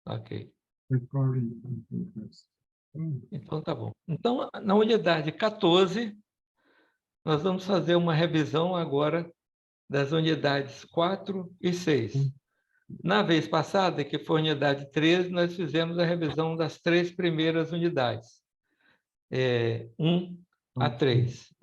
Ok. Recording in progress. Então, tá bom. Então, na unidade 14, nós vamos fazer uma revisão agora das unidades 4 e 6. Na vez passada, que foi a unidade 13, nós fizemos a revisão das 3 primeiras unidades, 1 a 3.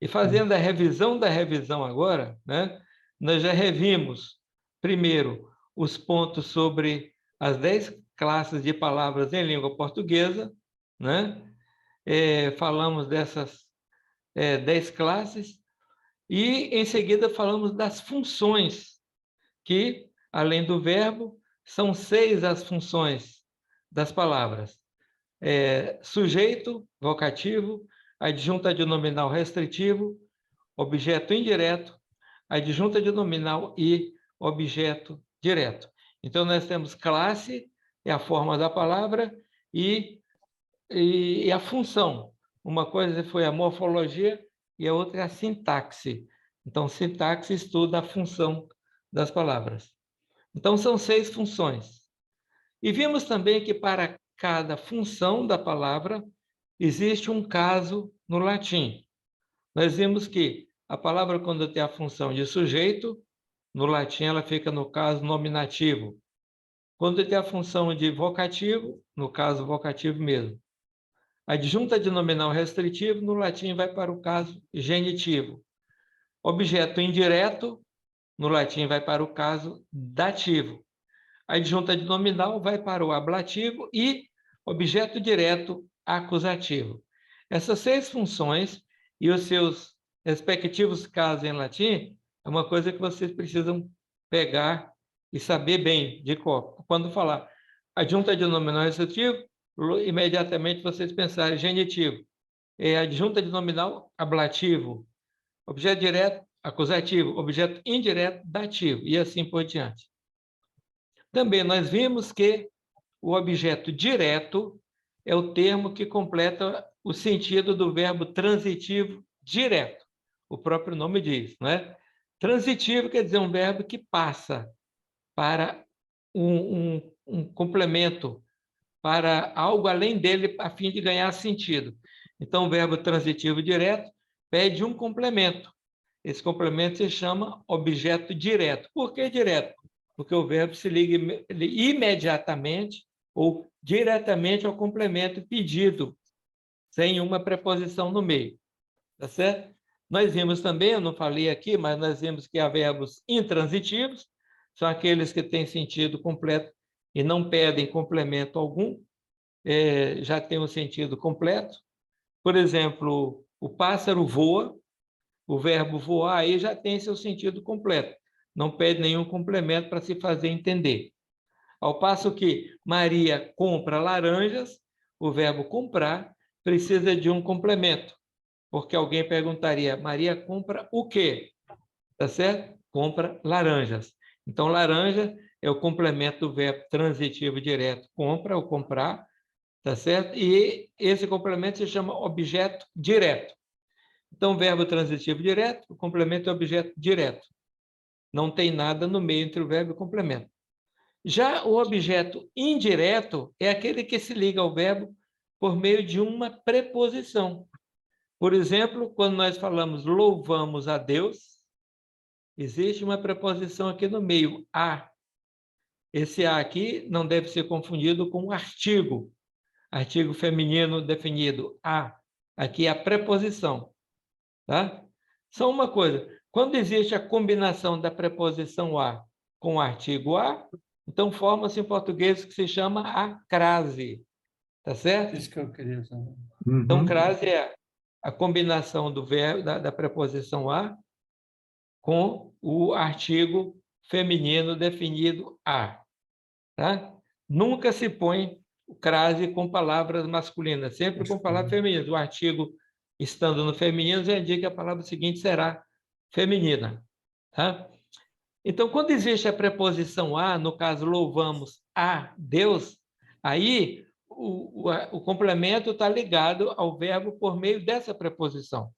E fazendo a revisão da revisão agora, né, nós já revimos, primeiro, os pontos sobre as 10 classes de palavras em língua portuguesa, né? Falamos dessas 10 classes, e, em seguida, falamos das funções, que, além do verbo, são 6 as funções das palavras. Sujeito, vocativo, adjunto adnominal restritivo, objeto indireto, adjunto adnominal e objeto direto. Então, nós temos classe, é a forma da palavra, e a função. Uma coisa foi a morfologia e a outra é a sintaxe. Então, sintaxe estuda a função das palavras. Então, são 6 funções. E vimos também que para cada função da palavra existe um caso no latim. Nós vimos que a palavra, quando tem a função de sujeito, no latim ela fica no caso nominativo. Quando tem a função de vocativo, no caso vocativo mesmo. Adjunta adnominal restritivo, no latim vai para o caso genitivo. Objeto indireto, no latim vai para o caso dativo. Adjunta adnominal vai para o ablativo e objeto direto acusativo. Essas 6 funções e os seus respectivos casos em latim é uma coisa que vocês precisam pegar e saber bem de cor. Quando falar adjunta adnominal restritivo, imediatamente vocês pensarem genitivo. Adjunta adnominal ablativo. Objeto direto acusativo. Objeto indireto dativo. E assim por diante. Também nós vimos que o objeto direto é o termo que completa o sentido do verbo transitivo direto. O próprio nome diz, não é? Transitivo quer dizer um verbo que passa para um complemento, para algo além dele, a fim de ganhar sentido. Então, o verbo transitivo direto pede um complemento. Esse complemento se chama objeto direto. Por que direto? Porque o verbo se liga imediatamente ou diretamente ao complemento pedido, sem uma preposição no meio. Tá certo? Nós vimos também, eu não falei aqui, mas nós vimos que há verbos intransitivos, são aqueles que têm sentido completo e não pedem complemento algum, já tem um sentido completo. Por exemplo, o pássaro voa, o verbo voar aí já tem seu sentido completo, não pede nenhum complemento para se fazer entender. Ao passo que Maria compra laranjas, o verbo comprar precisa de um complemento, porque alguém perguntaria, Maria compra o quê? Tá certo? Compra laranjas. Então, laranja é o complemento do verbo transitivo direto, compra ou comprar, tá certo? E esse complemento se chama objeto direto. Então, verbo transitivo direto, o complemento é objeto direto. Não tem nada no meio entre o verbo e o complemento. Já o objeto indireto é aquele que se liga ao verbo por meio de uma preposição. Por exemplo, quando nós falamos louvamos a Deus, existe uma preposição aqui no meio, a. Esse a aqui não deve ser confundido com artigo. Artigo feminino definido, a. Aqui é a preposição. Tá? Só uma coisa, quando existe a combinação da preposição a com o artigo a, então forma-se em português que se chama a crase. Tá certo? Isso que eu queria saber. Então, crase é a combinação do verbo, da preposição a com o artigo feminino definido a. Tá? Nunca se põe crase com palavras masculinas, sempre com palavras femininas. O artigo, estando no feminino, já indica que a palavra seguinte será feminina. Tá? Então, quando existe a preposição a, no caso, louvamos a Deus, aí o complemento está ligado ao verbo por meio dessa preposição.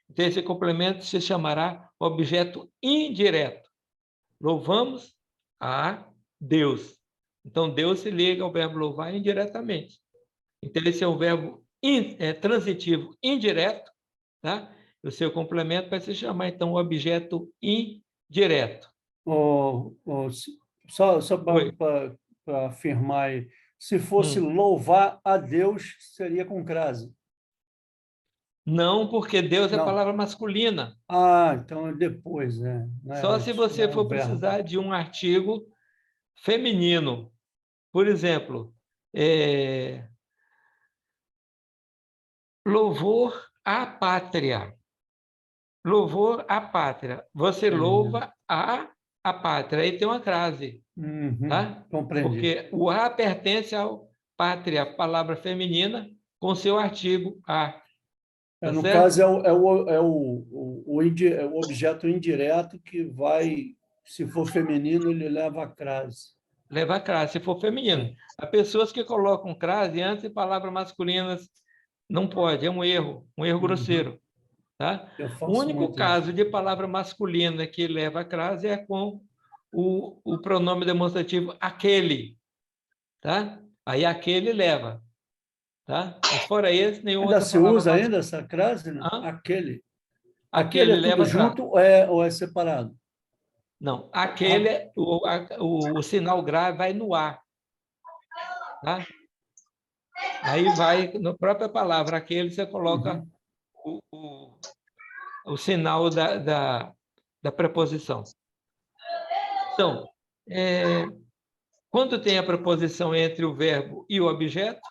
Então, esse complemento se chamará objeto indireto. Louvamos a Deus. Então, Deus se liga ao verbo louvar indiretamente. Então, esse é o verbo transitivo indireto, tá? O seu complemento vai se chamar, então, objeto indireto. Só Oi. para afirmar aí, se fosse louvar a Deus, seria com crase. Não, porque Deus é Não. palavra masculina. Ah, então é depois, né? Não é Só se antes, você não é o for verbo. precisar de um artigo feminino. Por exemplo, louvor à pátria. Louvor à pátria. Você louva a pátria. Aí tem uma crase, tá? Compreendi. Porque o a pertence ao pátria, palavra feminina, com seu artigo a. Tá No certo? caso, é o objeto indireto que vai, se for feminino, ele leva a crase. Leva a crase, se for feminino. Há pessoas que colocam crase antes de palavras masculinas. Não pode, é um erro grosseiro. Tá? Eu O faço único muito isso. caso de palavra masculina que leva a crase é com o pronome demonstrativo aquele. Tá? Aí aquele leva. Tá? Mas fora esse, nenhuma Ainda outra se palavra usa masculina. ainda essa crase, não? Hã? Aquele. Aquele Aquele é tudo leva a crase. junto ou é separado? Não, aquele, o sinal grave vai no A. Tá? Aí vai, na própria palavra, aquele você coloca o sinal da preposição. Então, quando tem a preposição entre o verbo e o objeto,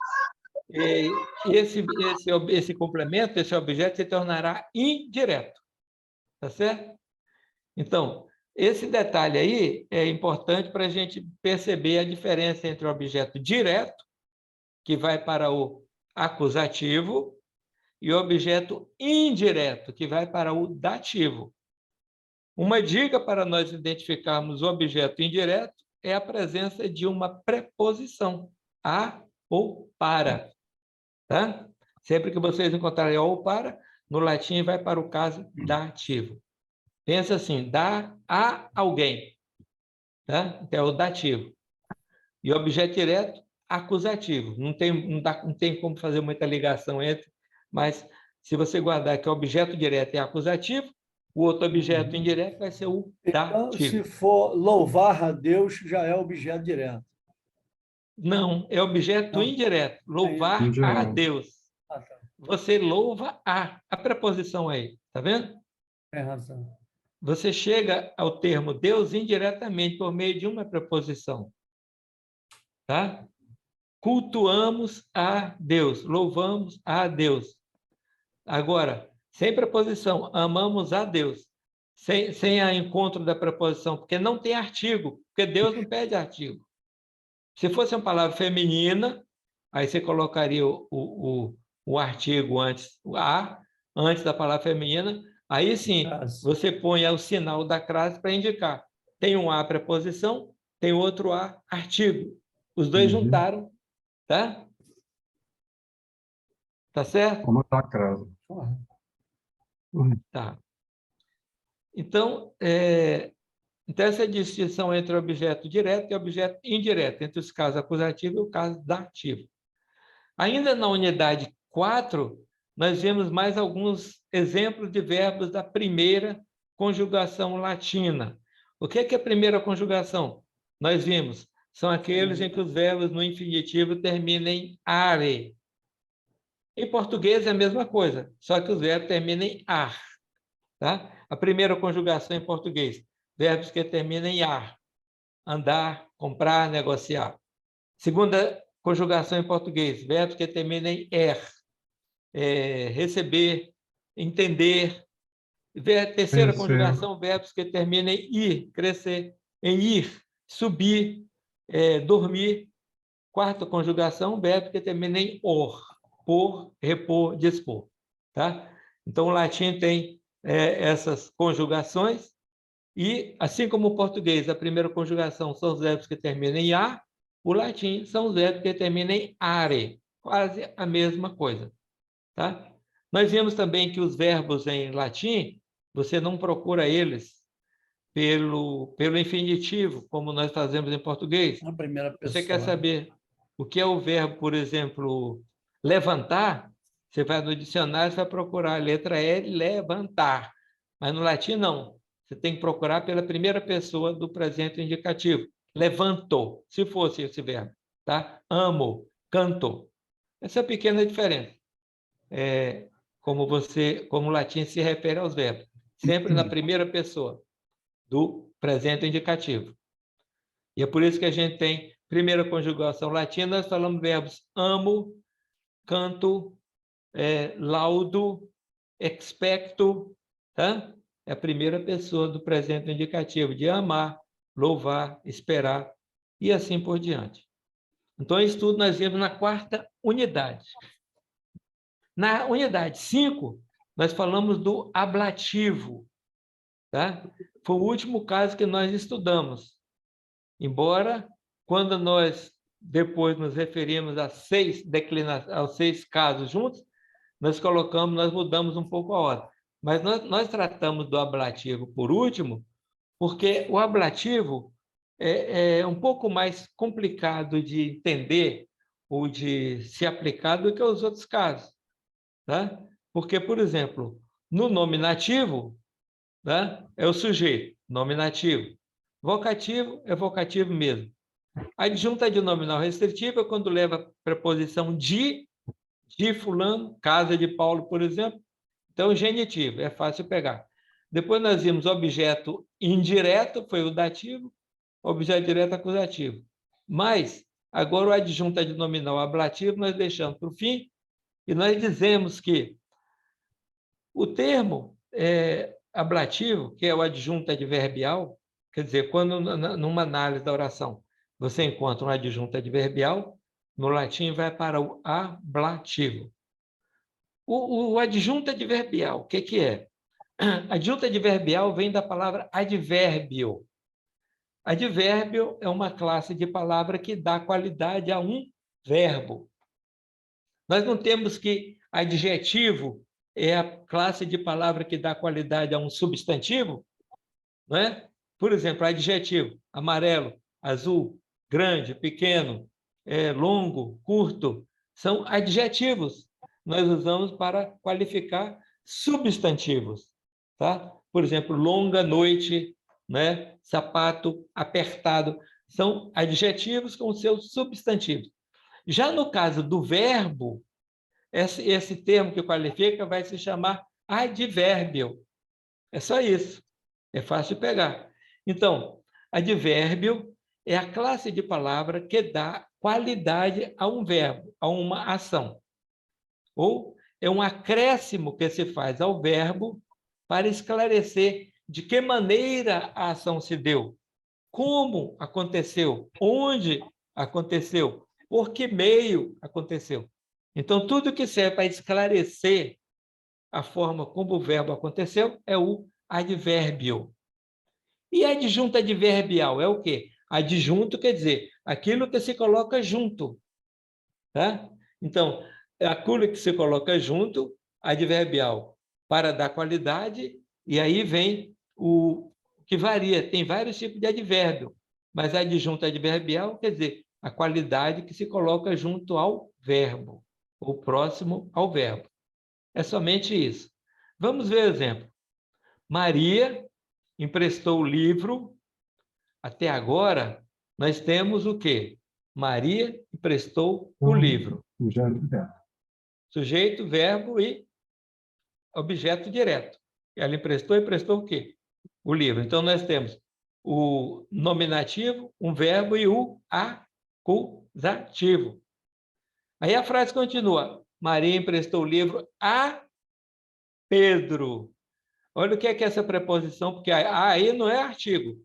esse complemento, esse objeto, se tornará indireto. Tá certo? Então, esse detalhe aí é importante para a gente perceber a diferença entre o objeto direto, que vai para o acusativo, e o objeto indireto, que vai para o dativo. Uma dica para nós identificarmos o objeto indireto é a presença de uma preposição, a ou para. Tá? Sempre que vocês encontrarem a ou para, no latim vai para o caso dativo. Pensa assim, dá a alguém. Tá? Então, é o dativo. E o objeto direto, acusativo. Não tem como fazer muita ligação entre, mas se você guardar que o objeto direto é acusativo, o outro objeto indireto vai ser o Então, se dativo. for louvar a Deus, já é objeto direto. Não, é objeto Não. indireto. Louvar a Indireto. Deus. Ah, tá. Você louva a preposição aí, tá vendo? Tem razão. Você chega ao termo Deus indiretamente por meio de uma preposição, tá? Cultuamos a Deus, louvamos a Deus. Agora, sem preposição, amamos a Deus. Sem a encontro da preposição, porque não tem artigo, porque Deus não pede artigo. Se fosse uma palavra feminina, aí você colocaria o artigo antes, o a, antes da palavra feminina, aí sim, você põe o sinal da crase para indicar. Tem um a preposição, tem outro a artigo. Os dois juntaram, tá? Tá certo? Como está a crase. Tá. Então, essa distinção entre objeto direto e objeto indireto, entre os casos acusativo e o caso dativo. Ainda na unidade 4, nós vemos mais alguns exemplos de verbos da primeira conjugação latina. O que é a primeira conjugação? Nós vimos, são aqueles em que os verbos no infinitivo terminam em are. Em português é a mesma coisa, só que os verbos terminam em ar. Tá? A primeira conjugação em português, verbos que terminam em ar. Andar, comprar, negociar. Segunda conjugação em português, verbos que terminam em receber, entender. Terceira conjugação, verbos que terminam em ir, crescer, em ir, subir, dormir. Quarta conjugação, verbo que termina em or, por, repor, dispor. Tá? Então, o latim tem essas conjugações e, assim como o português, a primeira conjugação são os verbos que terminam em a, o latim são os verbos que terminam em are, quase a mesma coisa. Tá? Nós vimos também que os verbos em latim, você não procura eles pelo infinitivo, como nós fazemos em português. Na primeira Você quer pessoa. saber o que é o verbo, por exemplo, levantar? Você vai no dicionário, você vai procurar a letra L, levantar. Mas no latim, não. Você tem que procurar pela primeira pessoa do presente indicativo. Levantou, se fosse esse verbo. Tá? Amo, canto. Essa é a pequena diferença. Como o latim se refere aos verbos. Sempre na primeira pessoa do presente indicativo. E é por isso que a gente tem primeira conjugação latina, nós falamos verbos amo, canto, laudo, expecto, tá? É a primeira pessoa do presente indicativo, de amar, louvar, esperar, e assim por diante. Então, isso tudo nós vimos na quarta unidade. Na unidade 5, nós falamos do ablativo, tá? Foi o último caso que nós estudamos. Embora, quando nós depois nos referimos aos 6 casos juntos, nós mudamos um pouco a ordem. Mas nós tratamos do ablativo por último, porque o ablativo é um pouco mais complicado de entender ou de se aplicar do que os outros casos. Tá? Porque, por exemplo, no nominativo, tá? É o sujeito, nominativo. Vocativo é vocativo mesmo. Adjunta adnominal restritiva é quando leva a preposição de fulano, casa de Paulo, por exemplo. Então, genitivo, é fácil pegar. Depois nós vimos objeto indireto, foi o dativo, objeto direto acusativo. Mas, agora o adjunto adnominal ablativo nós deixamos para o fim, e nós dizemos que o termo ablativo, que é o adjunto adverbial, quer dizer, quando numa análise da oração você encontra um adjunto adverbial, no latim vai para o ablativo. O adjunto adverbial, o que é? Adjunto adverbial vem da palavra advérbio. Advérbio é uma classe de palavra que dá qualidade a um verbo. Nós não temos que adjetivo é a classe de palavra que dá qualidade a um substantivo, não é? Por exemplo, adjetivo, amarelo, azul, grande, pequeno, longo, curto, são adjetivos. Nós usamos para qualificar substantivos, tá? Por exemplo, longa noite, né? Sapato, apertado, são adjetivos com seus substantivos. Já no caso do verbo, esse termo que qualifica vai se chamar advérbio. É só isso. É fácil de pegar. Então, advérbio é a classe de palavra que dá qualidade a um verbo, a uma ação. Ou é um acréscimo que se faz ao verbo para esclarecer de que maneira a ação se deu, como aconteceu, onde aconteceu, por que meio aconteceu. Então, tudo que serve para esclarecer a forma como o verbo aconteceu é o advérbio. E adjunto adverbial é o quê? Adjunto quer dizer aquilo que se coloca junto. Tá? Então, aquilo que se coloca junto, adverbial, para dar qualidade, e aí vem o que varia. Tem vários tipos de advérbio, mas adjunto adverbial quer dizer a qualidade que se coloca junto ao verbo, ou próximo ao verbo. É somente isso. Vamos ver o exemplo. Maria emprestou o livro. Até agora, nós temos o quê? Maria emprestou o livro. Sujeito, verbo e objeto direto. Ela emprestou o quê? O livro. Então, nós temos o nominativo, um verbo e o acusativo. Aí a frase continua. Maria emprestou o livro a Pedro. Olha o que é essa preposição, porque aí não é artigo.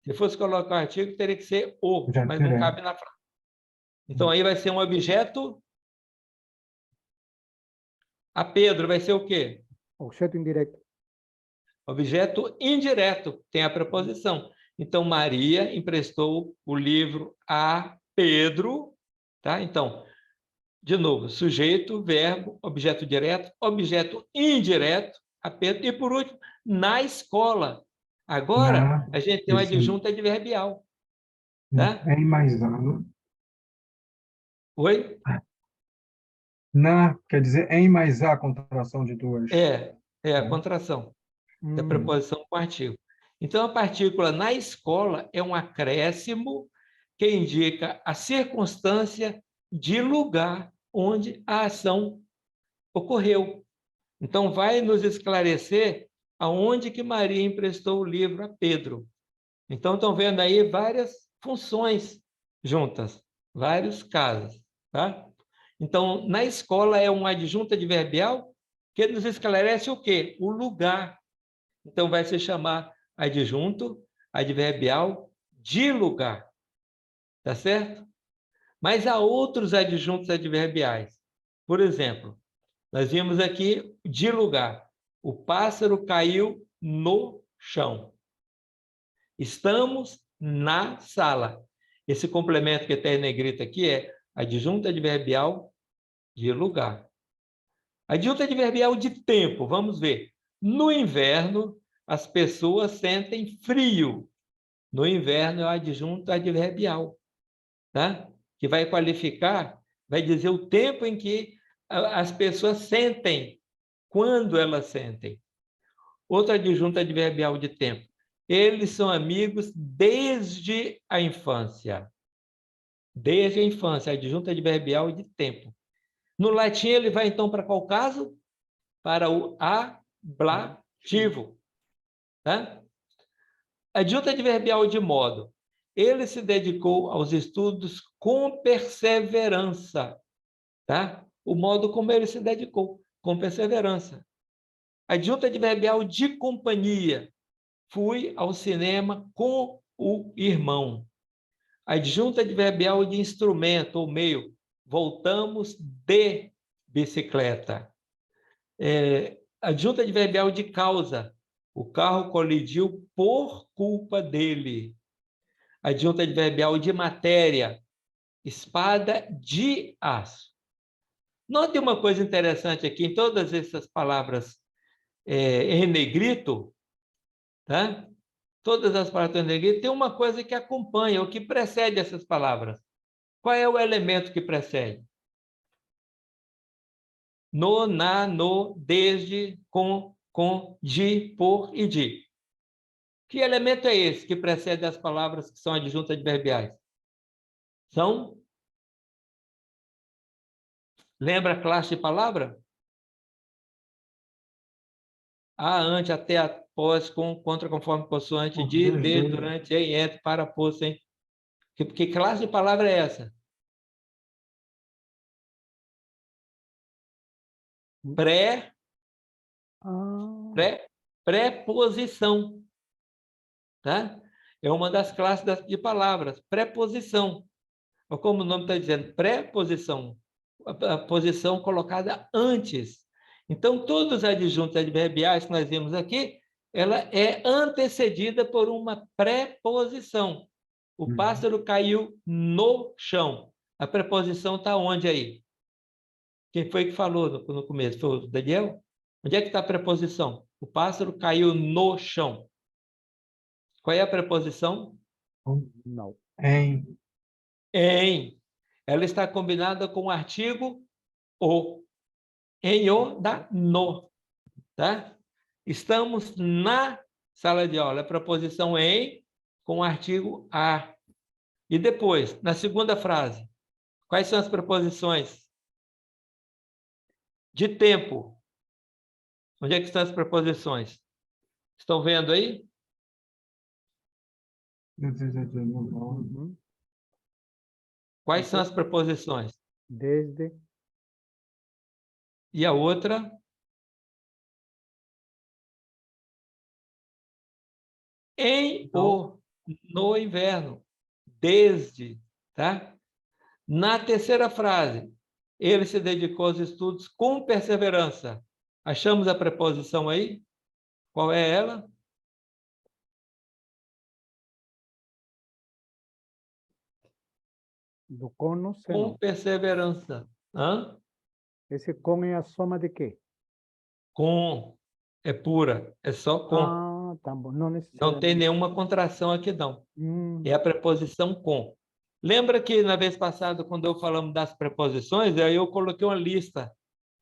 Se fosse colocar um artigo, teria que ser o, mas não cabe na frase. Então, aí vai ser um objeto. A Pedro vai ser o quê? Objeto indireto. Objeto indireto, tem a preposição. Então, Maria emprestou o livro a Pedro. Tá? Então, de novo, sujeito, verbo, objeto direto, objeto indireto, a Pedro. E, por último, na escola. Agora, Na, a gente tem o esse, adjunto adverbial, tá? em mais a, né? Oi? Na, quer dizer em mais a, contração de duas. É a Né? contração da preposição com artigo. Então, a partícula na escola é um acréscimo que indica a circunstância de lugar onde a ação ocorreu. Então, vai nos esclarecer aonde que Maria emprestou o livro a Pedro. Então, estão vendo aí várias funções juntas, vários casos, tá? Então, na escola é um adjunto adverbial que nos esclarece o quê? O lugar. Então, vai se chamar adjunto adverbial de lugar, tá certo? Mas há outros adjuntos adverbiais. Por exemplo, nós vimos aqui de lugar. O pássaro caiu no chão. Estamos na sala. Esse complemento que está em negrito aqui é adjunto adverbial de lugar. Adjunto adverbial de tempo, vamos ver. No inverno, as pessoas sentem frio. No inverno é o adjunto adverbial, tá? Que vai qualificar, vai dizer o tempo em que as pessoas sentem, quando elas sentem. Outro adjunto adverbial de tempo. Eles são amigos desde a infância. Desde a infância, adjunto adverbial de tempo. No latim, ele vai então para qual caso? Para o ablativo. Tá? Adjunto adverbial de modo. Ele se dedicou aos estudos com perseverança. Tá? O modo como ele se dedicou, com perseverança. Adjunto adverbial de companhia. Fui ao cinema com o irmão. Adjunto adverbial de instrumento ou meio. Voltamos de bicicleta. Adjunto adverbial de causa. O carro colidiu por culpa dele. Adjunto adverbial de matéria. Espada de aço. Note uma coisa interessante aqui, em todas essas palavras em negrito, tá? Todas as palavras em negrito, tem uma coisa que acompanha, ou que precede essas palavras. Qual é o elemento que precede? No, na, no, desde, com, de, por e de. Que elemento é esse que precede as palavras que são adjuntas adverbiais? São? Lembra a classe de palavra? A, ante, até, após, com, contra, conforme, consoante, de, durante, em, entre, para, por, sem. Que classe de palavra é essa? Preposição. Tá? É uma das classes de palavras, preposição. Ou como o nome está dizendo, preposição. A posição colocada antes. Então, todos os adjuntos adverbiais que nós vimos aqui, ela é antecedida por uma preposição. O pássaro caiu no chão. A preposição está onde aí? Quem foi que falou no começo? Foi o Daniel? Onde é que está a preposição? O pássaro caiu no chão. Qual é a preposição? Não. Em. Em. Ela está combinada com o artigo o. Em o da no. Tá? Estamos na sala de aula. A preposição em com o artigo a. E depois, na segunda frase, quais são as preposições? De tempo. Onde é que estão as preposições? Estão vendo aí? Uhum. Quais são as preposições? Desde. E a outra? Em o, no inverno. Desde, tá? Na terceira frase, ele se dedicou aos estudos com perseverança. Achamos a preposição aí? Qual é ela? Do com no Com seno. perseverança. Hã? Esse com é a soma de quê? Com. É pura. É só com. Ah, tá bom. Não Não tem necessariamente. nenhuma contração aqui, não. É a preposição com. Lembra que na vez passada, quando eu falamos das preposições, aí eu coloquei uma lista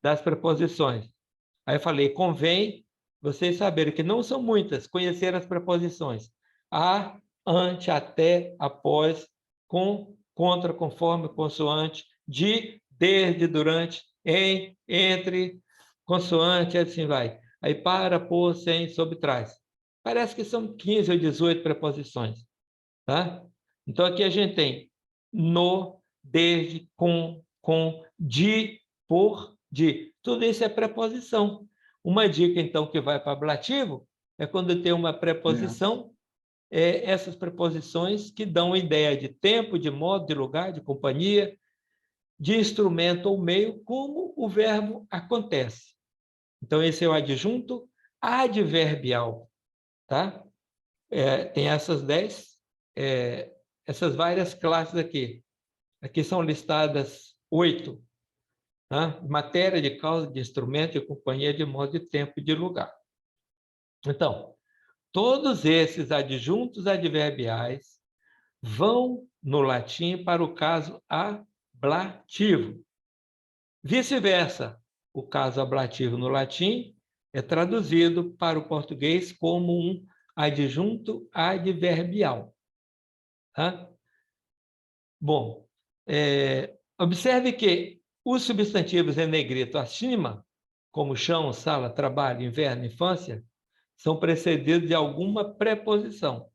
das preposições. Aí eu falei, convém vocês saberem que não são muitas, conhecer as preposições. A, ante, até, após, com, contra, conforme, consoante, de, desde, durante, em, entre, consoante, assim vai. Aí para, por, sem, sobre, trás. Parece que são 15 ou 18 preposições, tá? Então, aqui a gente tem no, desde, com, de, por, de. Tudo isso é preposição. Uma dica, então, que vai para ablativo é quando tem uma preposição, essas preposições que dão ideia de tempo, de modo, de lugar, de companhia, de instrumento ou meio, como o verbo acontece. Então, esse é o adjunto adverbial, tá? Tem essas 10, essas várias classes aqui. Aqui são listadas 8, tá? Matéria, de causa, de instrumento, de companhia, de modo, de tempo e de lugar. Então, todos esses adjuntos adverbiais vão no latim para o caso ablativo. Vice-versa, o caso ablativo no latim é traduzido para o português como um adjunto adverbial. Tá? Bom, observe que os substantivos em negrito acima, como chão, sala, trabalho, inverno, infância, são precedidos de alguma preposição.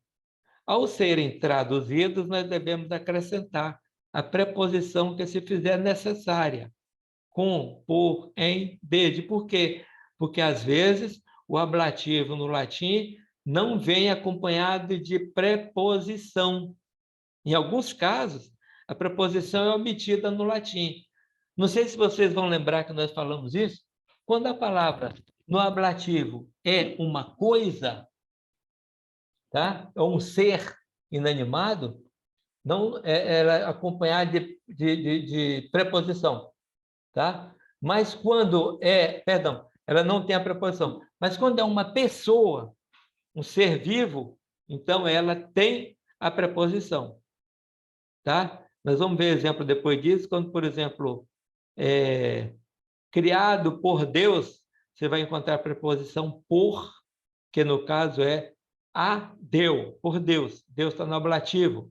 Ao serem traduzidos, nós devemos acrescentar a preposição que se fizer necessária, com, por, em, desde. Por quê? Porque, às vezes, o ablativo no latim não vem acompanhado de preposição. Em alguns casos, a preposição é omitida no latim. Não sei se vocês vão lembrar que nós falamos isso. Quando a palavra no ablativo é uma coisa, tá? Ou um ser inanimado, não ela é acompanhada de preposição, tá? Mas quando perdão, ela não tem a preposição. Mas quando é uma pessoa, um ser vivo, então ela tem a preposição, tá? Nós vamos ver exemplo depois disso, quando, por exemplo, criado por Deus, você vai encontrar a preposição por, que no caso é a Deus, por Deus. Deus está no ablativo,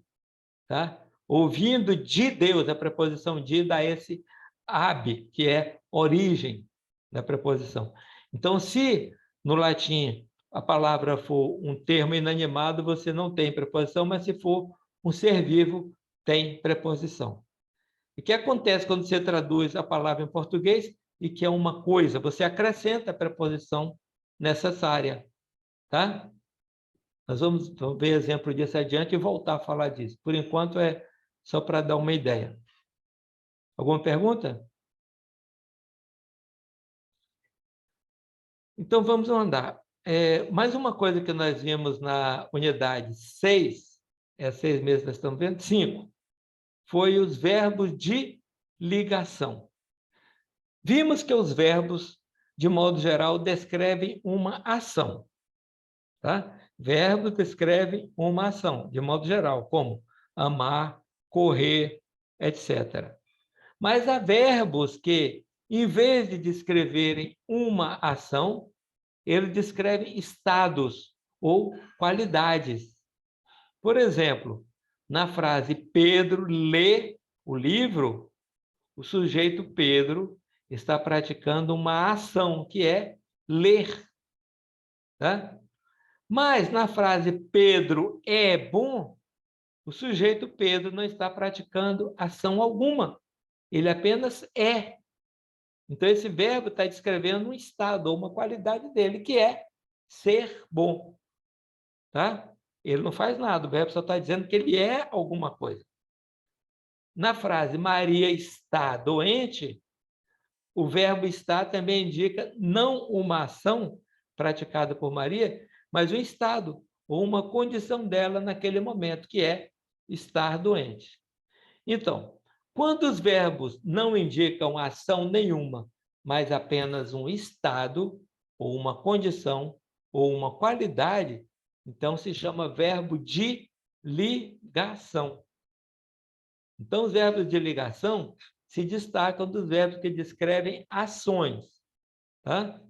tá? Ouvindo de Deus, a preposição de dá esse ab, que é origem da preposição. Então, se no latim a palavra for um termo inanimado, você não tem preposição, mas se for um ser vivo, tem preposição. O que acontece quando você traduz a palavra em português e que é uma coisa? Você acrescenta a preposição necessária, tá? Nós vamos ver exemplo disso adiante e voltar a falar disso. Por enquanto, é só para dar uma ideia. Alguma pergunta? Então, vamos andar. Mais uma coisa que nós vimos na unidade 6, 6 meses nós estamos vendo, 5, foi os verbos de ligação. Vimos que os verbos, de modo geral, descrevem uma ação. Tá? Verbos descrevem uma ação, de modo geral, como amar, correr, etc. Mas há verbos que, em vez de descreverem uma ação, eles descrevem estados ou qualidades. Por exemplo, na frase Pedro lê o livro, o sujeito Pedro está praticando uma ação, que é ler. Tá? Mas na frase Pedro é bom, o sujeito Pedro não está praticando ação alguma. Ele apenas é. Então, esse verbo está descrevendo um estado ou uma qualidade dele, que é ser bom. Tá? Ele não faz nada, o verbo só está dizendo que ele é alguma coisa. Na frase Maria está doente, o verbo estar também indica não uma ação praticada por Maria, mas um estado ou uma condição dela naquele momento, que é estar doente. Então, quando os verbos não indicam ação nenhuma, mas apenas um estado ou uma condição, ou uma qualidade, então se chama verbo de ligação. Então, os verbos de ligação se destacam dos verbos que descrevem ações. Tá?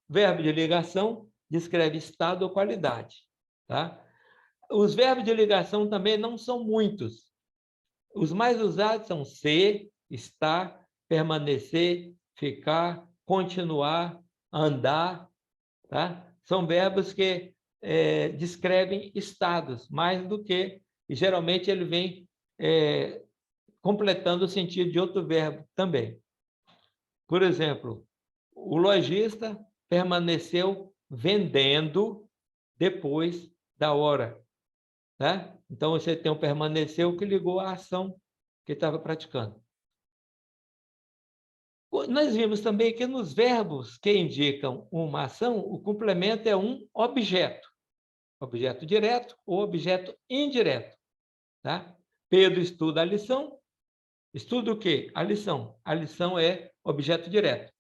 Verbo de ligação descreve estado ou qualidade. Tá? Os verbos de ligação também não são muitos. Os mais usados são ser, estar, permanecer, ficar, continuar, andar. Tá? São verbos que descrevem estados, mais do que... E, geralmente, ele vem completando o sentido de outro verbo também. Por exemplo, o lojista permaneceu vendendo depois da hora. Tá? Então, você tem um permaneceu que ligou à ação que estava praticando. Nós vimos também que nos verbos que indicam uma ação, o complemento é um objeto. Objeto direto ou objeto indireto. Tá? Pedro estuda a lição. Estuda o quê? A lição. A lição é objeto direto.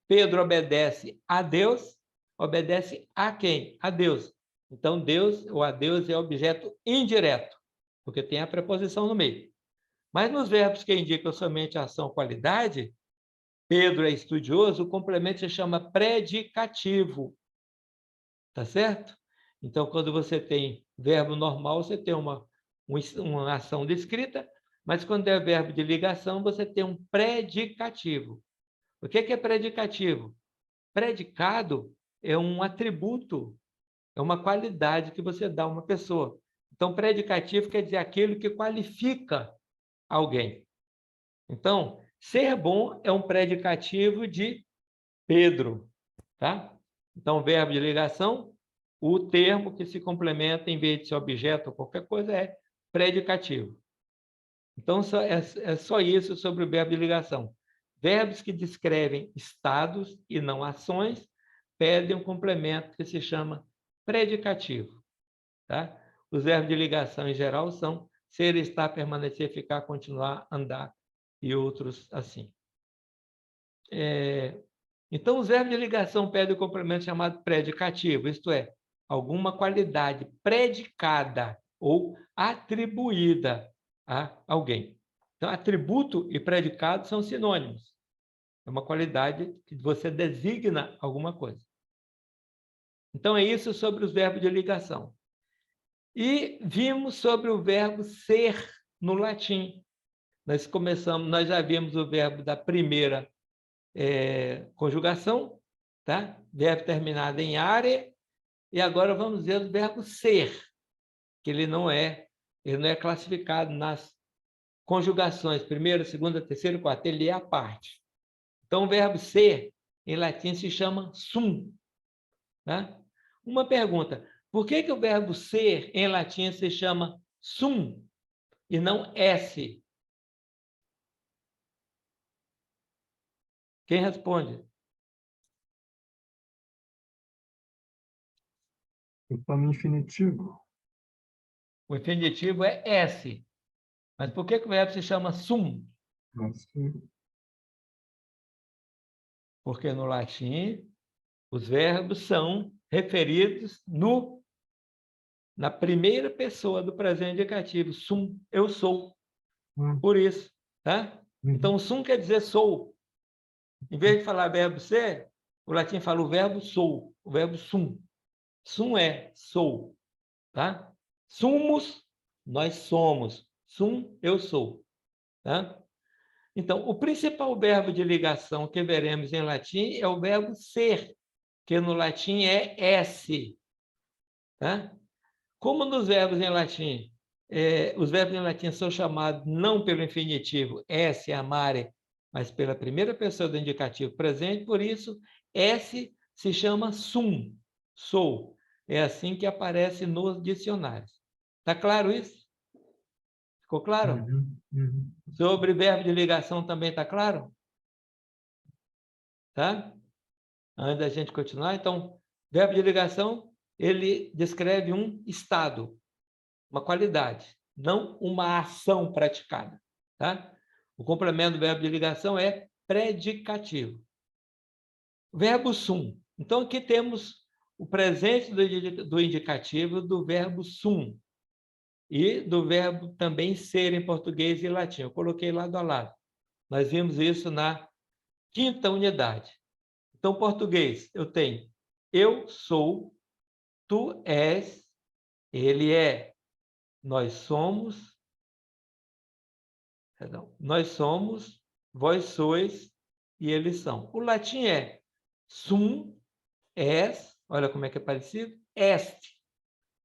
Pedro obedece a Deus. Obedece a quem? A Deus. Então, Deus ou a Deus é objeto indireto, porque tem a preposição no meio. Mas nos verbos que indicam somente ação ou qualidade, Pedro é estudioso, o complemento se chama predicativo. Tá certo? Então, quando você tem verbo normal, você tem uma ação descrita, mas quando é verbo de ligação, você tem um predicativo. O que é predicativo? Predicado é um atributo, é uma qualidade que você dá a uma pessoa. Então, predicativo quer dizer aquilo que qualifica alguém. Então, ser bom é um predicativo de Pedro. Tá? Então, verbo de ligação, o termo que se complementa em vez de ser objeto ou qualquer coisa é predicativo. Então, é só isso sobre o verbo de ligação. Verbos que descrevem estados e não ações pedem um complemento que se chama predicativo. Tá? Os verbos de ligação, em geral, são ser, estar, permanecer, ficar, continuar, andar e outros assim. Então, os verbos de ligação pedem o complemento chamado predicativo, isto é, alguma qualidade predicada ou atribuída a alguém. Então, atributo e predicado são sinônimos. É uma qualidade que você designa alguma coisa. Então, é isso sobre os verbos de ligação. E vimos sobre o verbo ser no latim. Nós já vimos o verbo da primeira conjugação, tá? Verbo terminado em are, e agora vamos ver o verbo ser, que ele não é classificado nas conjugações, primeira, segunda, terceira, quarta, ele é à parte. Então, o verbo ser, em latim, se chama sum. Tá? Uma pergunta, por que o verbo ser, em latim, se chama sum e não esse? Quem responde? Está no infinitivo. O infinitivo é esse. Mas por que o verbo se chama sum? Assim, Porque no latim os verbos são referidos na primeira pessoa do presente indicativo. Sum, eu sou. Por isso, tá? Então, sum quer dizer sou. Em vez de falar verbo ser, o latim fala o verbo sou, o verbo sum. Sum é sou, tá? Sumos, nós somos. Sum, eu sou, tá? Então, o principal verbo de ligação que veremos em latim é o verbo ser, que no latim é esse. Tá? Como nos verbos em latim, os verbos em latim são chamados não pelo infinitivo esse, amare, mas pela primeira pessoa do indicativo presente, por isso, esse se chama sum, sou. É assim que aparece nos dicionários. Está claro isso? Ficou claro? Sobre verbo de ligação também está claro? Tá? Antes da gente continuar, então, verbo de ligação, ele descreve um estado, uma qualidade, não uma ação praticada. Tá? O complemento do verbo de ligação é predicativo. Verbo sum. Então, aqui temos o presente do indicativo do verbo sum e do verbo também ser em português e latim. Eu coloquei lado a lado. Nós vimos isso na 5ª unidade. Então, português, eu tenho eu sou, tu és, ele é, nós somos, perdão, nós somos, vós sois e eles são. O latim é sum, es, olha como é que é parecido, est,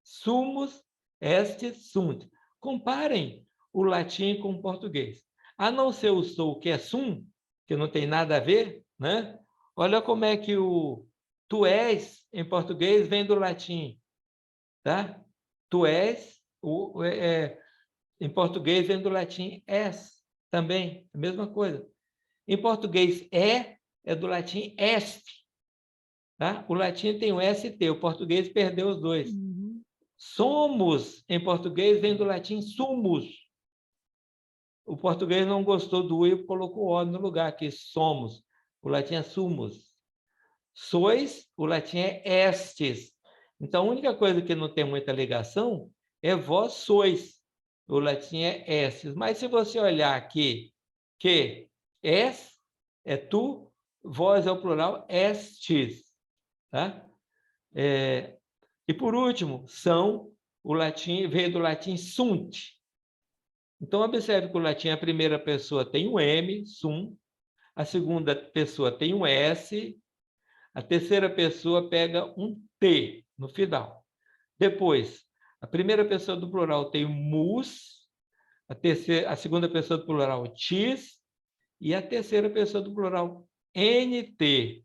sumus, est, sunt. Comparem o latim com o português. A não ser o sou, que é sum, que não tem nada a ver, né? Olha como é que o tu és, em português, vem do latim, tá? Tu és, em português, vem do latim es, também, a mesma coisa. Em português, é do latim est, tá? O latim tem o ST, o português perdeu os dois. Somos, em português, vem do latim sumus. O português não gostou do U e colocou O no lugar, que somos. O latim é sumus. Sois, o latim é estes. Então, a única coisa que não tem muita ligação é vós sois. O latim é estes. Mas se você olhar aqui, que es é tu, vós é o plural estes. Tá? E por último, são, o latim veio do latim sunt. Então, observe que o latim, a primeira pessoa tem um M, sum, a segunda pessoa tem um S, a terceira pessoa pega um T no final. Depois, a primeira pessoa do plural tem um mus, a segunda pessoa do plural tis, e a terceira pessoa do plural NT.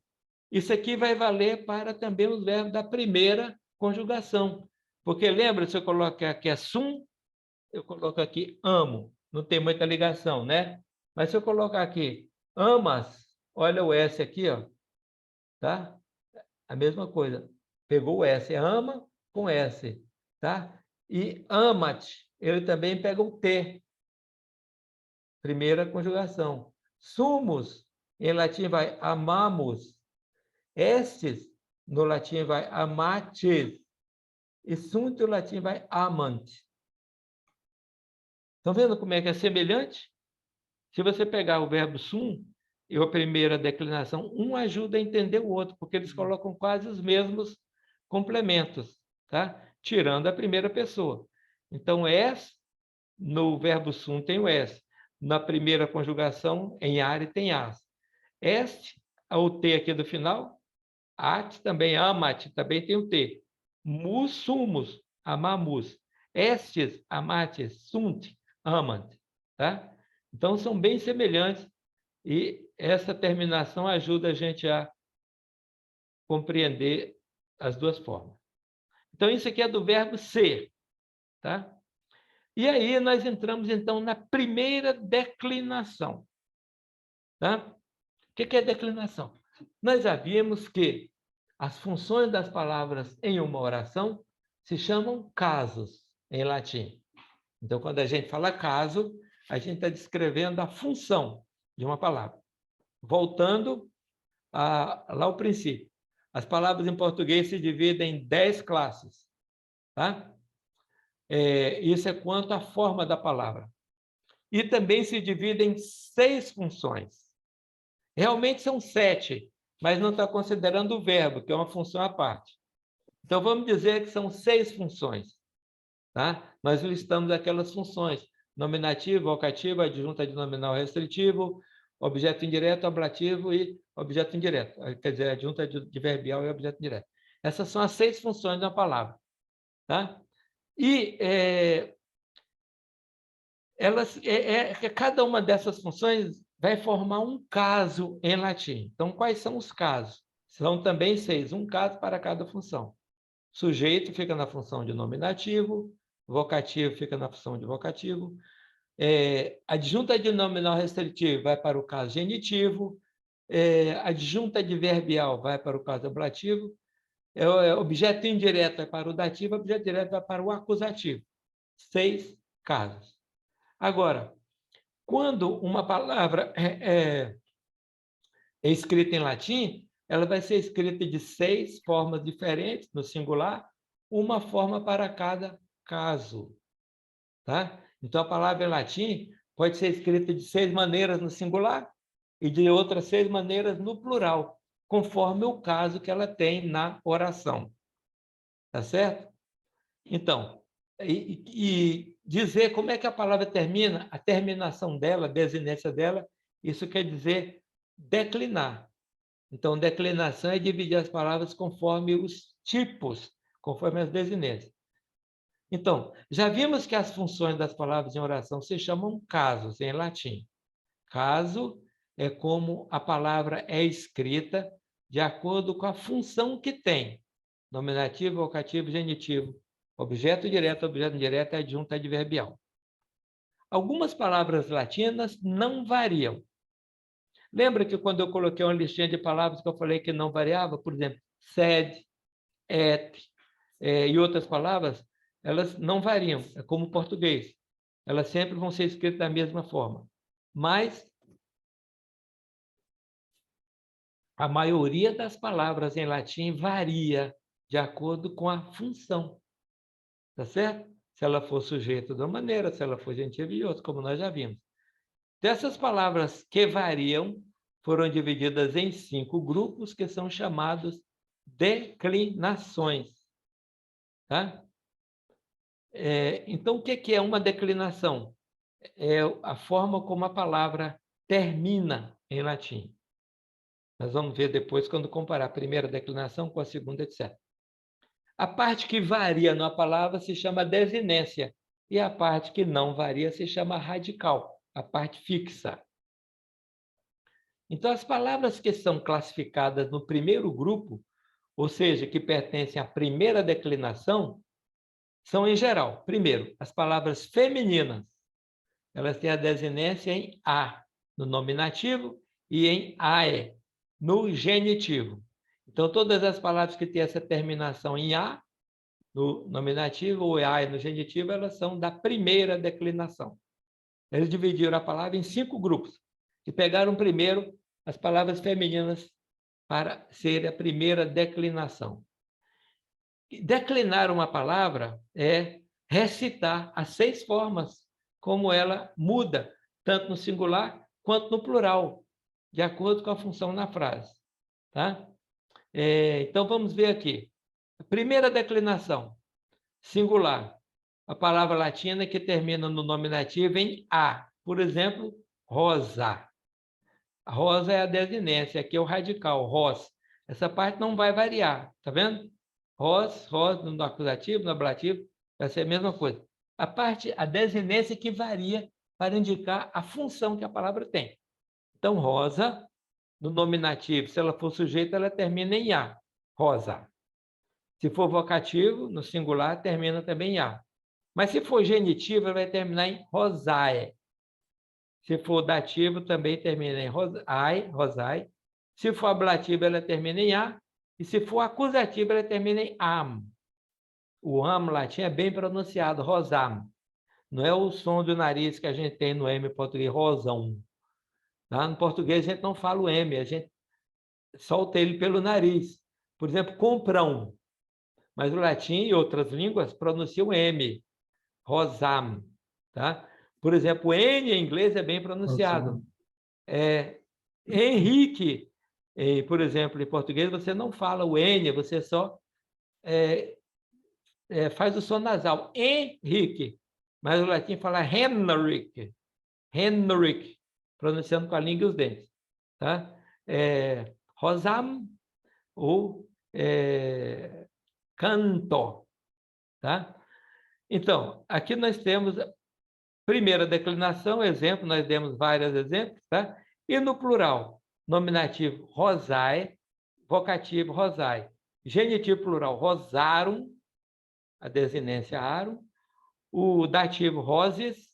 Isso aqui vai valer para também os verbos da primeira conjugação. Porque lembra, se eu colocar aqui é sum, eu coloco aqui amo. Não tem muita ligação, né? Mas se eu colocar aqui amas, olha o S aqui, ó, tá? A mesma coisa. Pegou o S, ama com S, tá? E amat, ele também pega um T. Primeira conjugação. Sumus, em latim vai amamus. Estes, no latim vai amatis. E sunt, no latim vai amant. Estão vendo como é que é semelhante? Se você pegar o verbo sum e a primeira declinação, um ajuda a entender o outro, porque eles colocam quase os mesmos complementos, tá? Tirando a primeira pessoa. Então, es, no verbo sum tem o es. Na primeira conjugação, em are, tem as. Este, o T aqui do final, at também, amat, também tem o T. Mus, sumus, amamus. Estes, amates, sunt, amant. Tá? Então, são bem semelhantes e essa terminação ajuda a gente a compreender as duas formas. Então, isso aqui é do verbo ser. Tá? E aí, nós entramos, então, na primeira declinação. Tá? O que é declinação? Nós já vimos que as funções das palavras em uma oração se chamam casos, em latim. Então, quando a gente fala caso, a gente está descrevendo a função de uma palavra. Voltando lá ao princípio. As palavras em português se dividem em 10 classes. Tá? Isso é quanto à forma da palavra. E também se divide em 6 funções. Realmente são 7, mas não está considerando o verbo, que é uma função à parte. Então, vamos dizer que são 6 funções. Tá? Nós listamos aquelas funções: nominativo, vocativo, adjunto adnominal restritivo, objeto indireto, ablativo e objeto indireto. Quer dizer, adjunto adverbial e objeto indireto. Essas são as 6 funções da palavra. Tá? E cada uma dessas funções vai formar um caso em latim. Então, quais são os casos? São também 6, um caso para cada função. Sujeito fica na função de nominativo, vocativo fica na função de vocativo, adjunto adnominal restritivo vai para o caso genitivo, adjunto adverbial vai para o caso ablativo, objeto indireto vai para o dativo, objeto direto vai para o acusativo. 6 casos. Agora, quando uma palavra é escrita em latim, ela vai ser escrita de 6 formas diferentes no singular, uma forma para cada caso, tá? Então, a palavra em latim pode ser escrita de 6 maneiras no singular e de outras 6 maneiras no plural, conforme o caso que ela tem na oração. Tá certo? Então, e dizer como é que a palavra termina, a terminação dela, a desinência dela, isso quer dizer declinar. Então, declinação é dividir as palavras conforme os tipos, conforme as desinências. Então, já vimos que as funções das palavras em oração se chamam casos, em latim. Caso é como a palavra é escrita de acordo com a função que tem. Nominativo, vocativo, genitivo. Objeto direto, objeto indireto, adjunto, adverbial. Algumas palavras latinas não variam. Lembra que quando eu coloquei uma listinha de palavras que eu falei que não variava? Por exemplo, sed, et, e outras palavras, elas não variam, é como o português. Elas sempre vão ser escritas da mesma forma. Mas a maioria das palavras em latim varia de acordo com a função. Tá certo? Se ela for sujeito de uma maneira, se ela for genitivo de outra, como nós já vimos. Dessas palavras que variam, foram divididas em 5 grupos, que são chamados declinações. Tá? Então, o que é uma declinação? É a forma como a palavra termina em latim. Nós vamos ver depois, quando comparar a primeira declinação com a segunda, etc. A parte que varia na palavra se chama desinência, e a parte que não varia se chama radical, a parte fixa. Então, as palavras que são classificadas no primeiro grupo, ou seja, que pertencem à primeira declinação, são, em geral, primeiro, as palavras femininas. Elas têm a desinência em a, no nominativo, e em ae, no genitivo. Então, todas as palavras que têm essa terminação em a, no nominativo, ou ae no genitivo, elas são da primeira declinação. Eles dividiram a palavra em 5 grupos e pegaram primeiro as palavras femininas para ser a primeira declinação. Declinar uma palavra é recitar as 6 formas como ela muda, tanto no singular quanto no plural, de acordo com a função na frase. Tá? Então, vamos ver aqui. A primeira declinação, singular. A palavra latina que termina no nominativo em a. Por exemplo, rosa. A rosa é a desinência, aqui é o radical, ros. Essa parte não vai variar, tá vendo? Ros, no acusativo, no ablativo, vai ser a mesma coisa. A desinência que varia para indicar a função que a palavra tem. Então, rosa, no nominativo, se ela for sujeito, ela termina em a, rosa. Se for vocativo, no singular, termina também em a. Mas se for genitivo, ela vai terminar em rosae. Se for dativo, também termina em rosae. Se for ablativo, ela termina em a. E se for acusativo, ela termina em am. O am latim é bem pronunciado, rosam. Não é o som do nariz que a gente tem no M em português, rosão. Tá? No português, a gente não fala o M, a gente solta ele pelo nariz. Por exemplo, comprão. Mas o latim e outras línguas pronunciam M, rosam. Tá? Por exemplo, o N em inglês é bem pronunciado. Henrique, por exemplo, em português você não fala o N, você só faz o som nasal. Henrique. Mas o latim fala Henrik. Henrik, pronunciando com a língua e os dentes. Tá? Rosam ou canto. Tá? Então, aqui nós temos a primeira declinação, exemplo, nós demos vários exemplos, tá? E no plural, nominativo rosae, vocativo rosae, genitivo plural rosarum, a desinência arum, o dativo roses,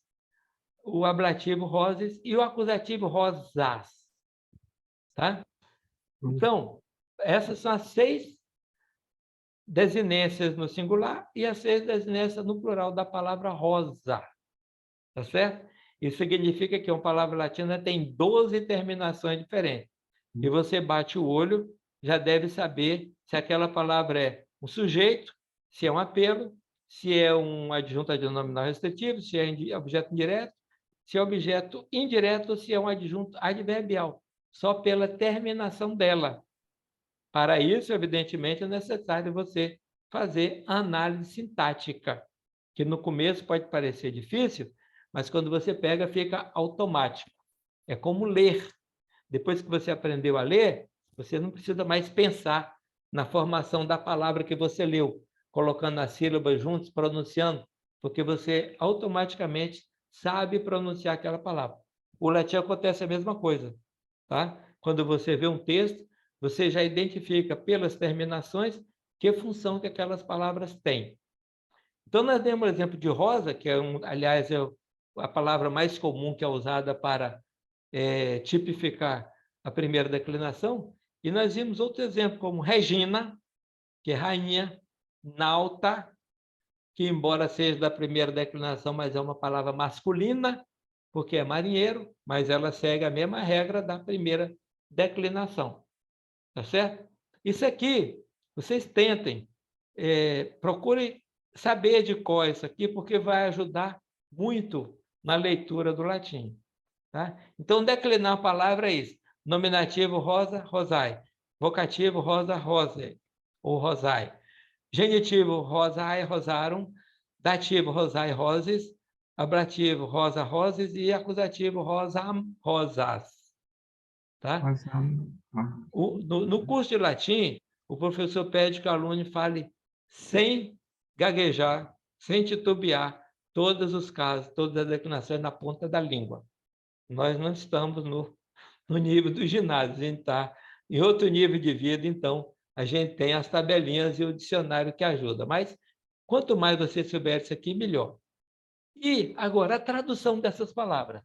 o ablativo roses e o acusativo rosas. Tá? Então, essas são as 6 desinências no singular e as 6 desinências no plural da palavra rosa. Tá certo? Isso significa que uma palavra latina tem 12 terminações diferentes. E você bate o olho já deve saber se aquela palavra é um sujeito, se é um apelo, se é um adjunto adnominal restritivo, se é objeto indireto, se é objeto indireto ou se é um adjunto adverbial, só pela terminação dela. Para isso, evidentemente, é necessário você fazer análise sintática, que no começo pode parecer difícil, mas quando você pega, fica automático. É como ler. Depois que você aprendeu a ler, você não precisa mais pensar na formação da palavra que você leu, colocando as sílabas juntos, pronunciando, porque você automaticamente sabe pronunciar aquela palavra. O latim acontece a mesma coisa, tá? Quando você vê um texto, você já identifica pelas terminações que função que aquelas palavras têm. Então, nós demos o exemplo de rosa, que aliás, é a palavra mais comum que é usada para tipificar a primeira declinação, e nós vimos outro exemplo, como Regina, que é rainha, Nauta, que embora seja da primeira declinação, mas é uma palavra masculina, porque é marinheiro, mas ela segue a mesma regra da primeira declinação. Tá certo? Isso aqui, vocês tentem, procurem saber de cor isso aqui, porque vai ajudar muito na leitura do latim. Tá? Então, declinar a palavra é isso. Nominativo, rosa, rosai. Vocativo, rosa, rose, ou rosai. Genitivo, rosai, rosarum. Dativo, rosai, roses. Ablativo, rosa, roses. E acusativo, rosam, rosas. Tá? Mas, No curso de latim, o professor pede que o aluno fale sem gaguejar, sem titubear, todos os casos, todas as declinações na ponta da língua. Nós não estamos no nível do ginásio, a gente está em outro nível de vida, então a gente tem as tabelinhas e o dicionário que ajuda. Mas quanto mais você souber isso aqui, melhor. E agora, a tradução dessas palavras.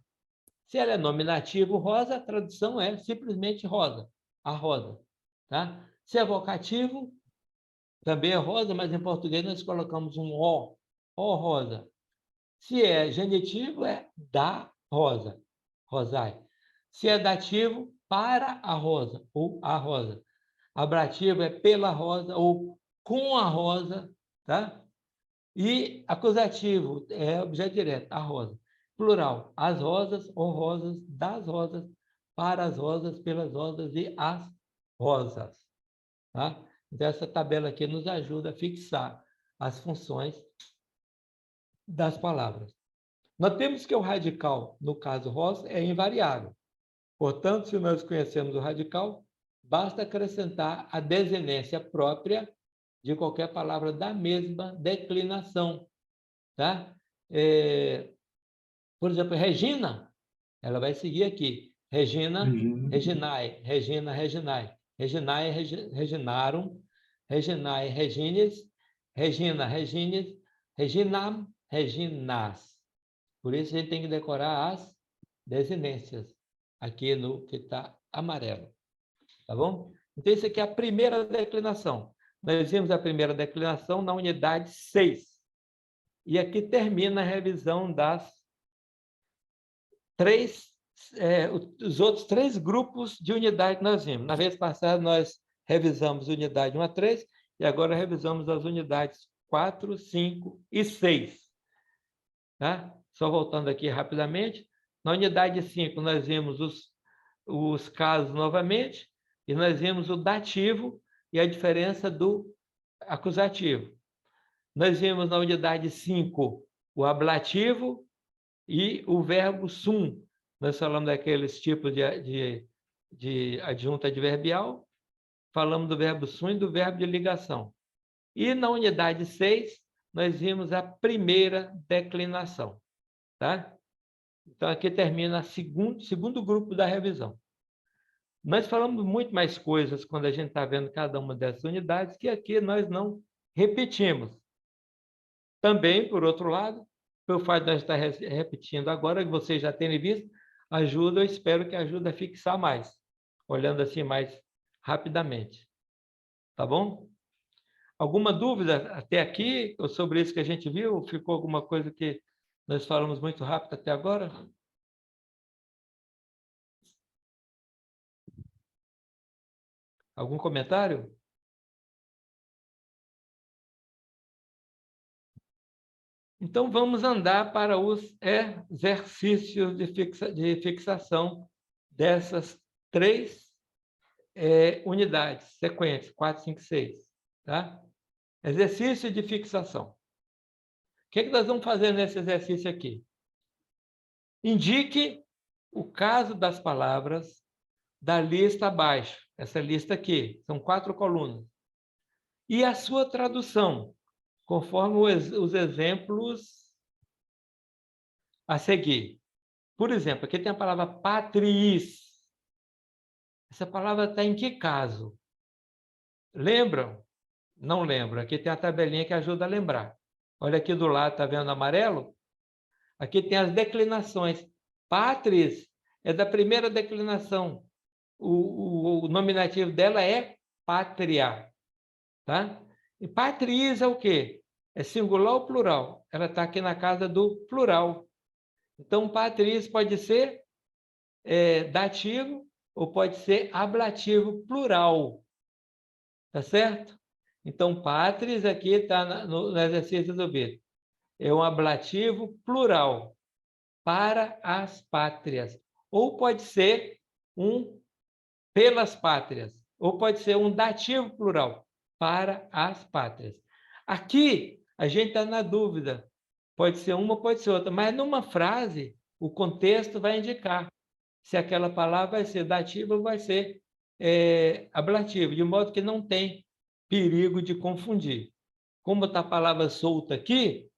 Se ela é nominativo rosa, a tradução é simplesmente rosa, a rosa. Tá? Se é vocativo, também é rosa, mas em português nós colocamos um O rosa. Se é genitivo, é da rosa, rosai. Se é dativo, para a rosa, ou a rosa. Abrativo é pela rosa ou com a rosa, tá? E acusativo é objeto direto, a rosa. Plural, as rosas ou rosas, das rosas, para as rosas, pelas rosas e as rosas. Tá? Então, essa tabela aqui nos ajuda a fixar as funções das palavras. Nós temos que o radical, no caso rosa, é invariável. Portanto, se nós conhecemos o radical, basta acrescentar a desinência própria de qualquer palavra da mesma declinação. Tá? Por exemplo, Regina, ela vai seguir aqui. Regina, Regina. Reginae, Regina, Reginae. Reginae, Reginarum, Reginae, Regines, Regina, Regines, Reginam, Reginas. Por isso a gente tem que decorar as desinências aqui no que está amarelo. Tá bom? Então, isso aqui é a primeira declinação. Nós vimos a primeira declinação na unidade 6. E aqui termina a revisão das os outros 3 grupos de unidade que nós vimos. Na vez passada, nós revisamos unidade 1 a 3, e agora revisamos as unidades 4, 5 e 6. Tá? Só voltando aqui rapidamente. Na unidade 5, nós vimos os casos novamente, e nós vimos o dativo e a diferença do acusativo. Nós vimos na unidade 5 o ablativo e o verbo sum. Nós falamos daqueles tipos de adjunto adverbial, falamos do verbo sum e do verbo de ligação. E na unidade 6, nós vimos a primeira declinação. Tá? Então, aqui termina o segundo grupo da revisão. Nós falamos muito mais coisas quando a gente está vendo cada uma dessas unidades, que aqui nós não repetimos. Também, por outro lado, pelo fato de nós estar repetindo agora, que vocês já terem visto, ajuda, eu espero que ajude a fixar mais, olhando assim mais rapidamente. Tá bom? Alguma dúvida até aqui sobre isso que a gente viu? Ficou alguma coisa que nós falamos muito rápido até agora? Algum comentário? Então, vamos andar para os exercícios de fixação dessas 3 unidades, sequências, 4, 5, 6. Tá? Exercício de fixação. O que nós vamos fazer nesse exercício aqui? Indique o caso das palavras da lista abaixo. Essa lista aqui, são 4 colunas. E a sua tradução, conforme os exemplos a seguir. Por exemplo, aqui tem a palavra patris. Essa palavra está em que caso? Lembram? Não lembro. Aqui tem a tabelinha que ajuda a lembrar. Olha aqui do lado, está vendo amarelo? Aqui tem as declinações. Patris é da primeira declinação. O nominativo dela é pátria. Tá? E patris é o quê? É singular ou plural? Ela está aqui na casa do plural. Então, patris pode ser dativo ou pode ser ablativo plural. Tá certo? Então, patris aqui está no exercício do B. É um ablativo plural. Para as pátrias. Ou pode ser um pelas pátrias. Ou pode ser um dativo plural. Para as pátrias. Aqui, a gente está na dúvida. Pode ser uma, pode ser outra. Mas numa frase, o contexto vai indicar se aquela palavra vai ser dativa ou vai ser ablativa, de modo que não tem perigo de confundir. Como está a palavra solta aqui,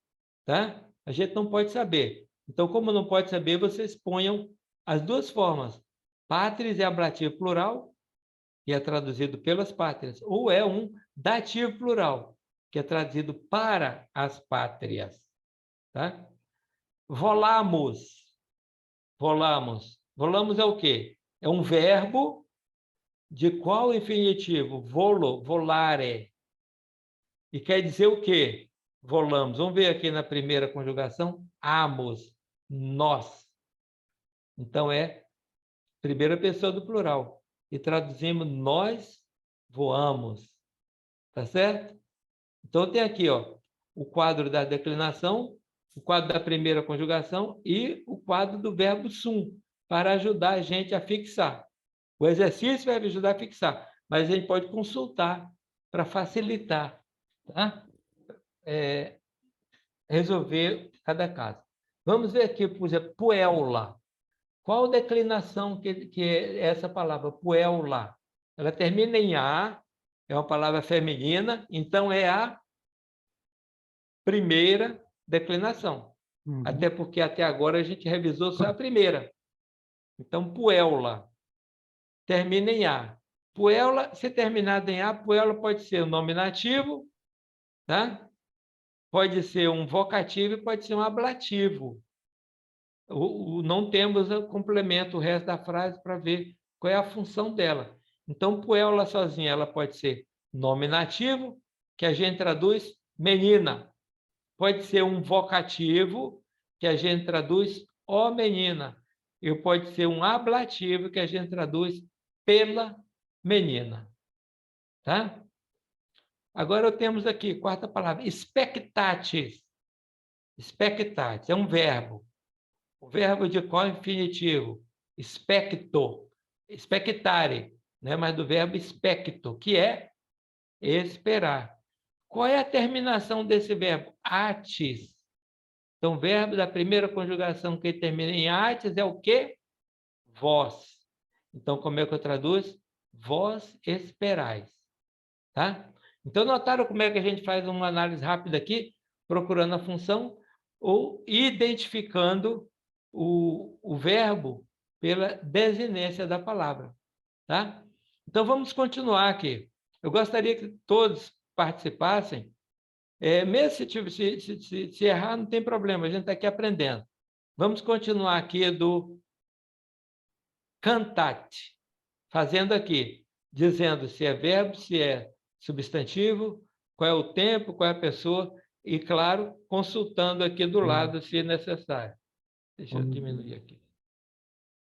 tá? A gente não pode saber. Então, como não pode saber, vocês ponham as 2 formas. Pátris é ablativo plural, que é traduzido pelas pátrias, ou é um dativo plural, que é traduzido para as pátrias. Tá? Volamos. Volamos. Volamos é o quê? É um verbo de qual infinitivo? Volo, volare. E quer dizer o quê? Volamos. Vamos ver aqui na primeira conjugação. Amos, nós. Então, é primeira pessoa do plural. E traduzimos nós voamos. Tá certo? Então, tem aqui, ó, o quadro da declinação, o quadro da primeira conjugação e o quadro do verbo sum, para ajudar a gente a fixar. O exercício vai ajudar a fixar, mas a gente pode consultar para facilitar, tá? Resolver cada caso. Vamos ver aqui, por exemplo, puella. Qual declinação que é essa palavra, puella? Ela termina em A, é uma palavra feminina, então é a primeira declinação. Até porque até agora a gente revisou só a primeira. Então, puella termina em A. Puella, se terminar em A, puella pode ser um nominativo, tá? Pode ser um vocativo e pode ser um ablativo. Não temos o complemento, o resto da frase, para ver qual é a função dela. Então, puella sozinha, ela pode ser nominativo, que a gente traduz menina. Pode ser um vocativo, que a gente traduz ó menina. E pode ser um ablativo, que a gente traduz pela menina. Tá? Agora temos aqui, 4ª palavra, expectatis. Expectatis é um verbo. O verbo de qual infinitivo? Expecto. Expectare, né? Mas do verbo expecto, que é esperar. Qual é a terminação desse verbo? Atis. Então, o verbo da primeira conjugação que termina em atis é o quê? Vós. Então, como é que eu traduzo? Vós esperais. Tá? Então, notaram como é que a gente faz uma análise rápida aqui, procurando a função ou identificando o verbo pela desinência da palavra. Tá? Então, vamos continuar aqui. Eu gostaria que todos participassem. Mesmo se errar, não tem problema, a gente está aqui aprendendo. Vamos continuar aqui do cantate, fazendo aqui, dizendo se é verbo, se é substantivo, qual é o tempo, qual é a pessoa, e, claro, consultando aqui do lado, se necessário. Deixa eu diminuir aqui.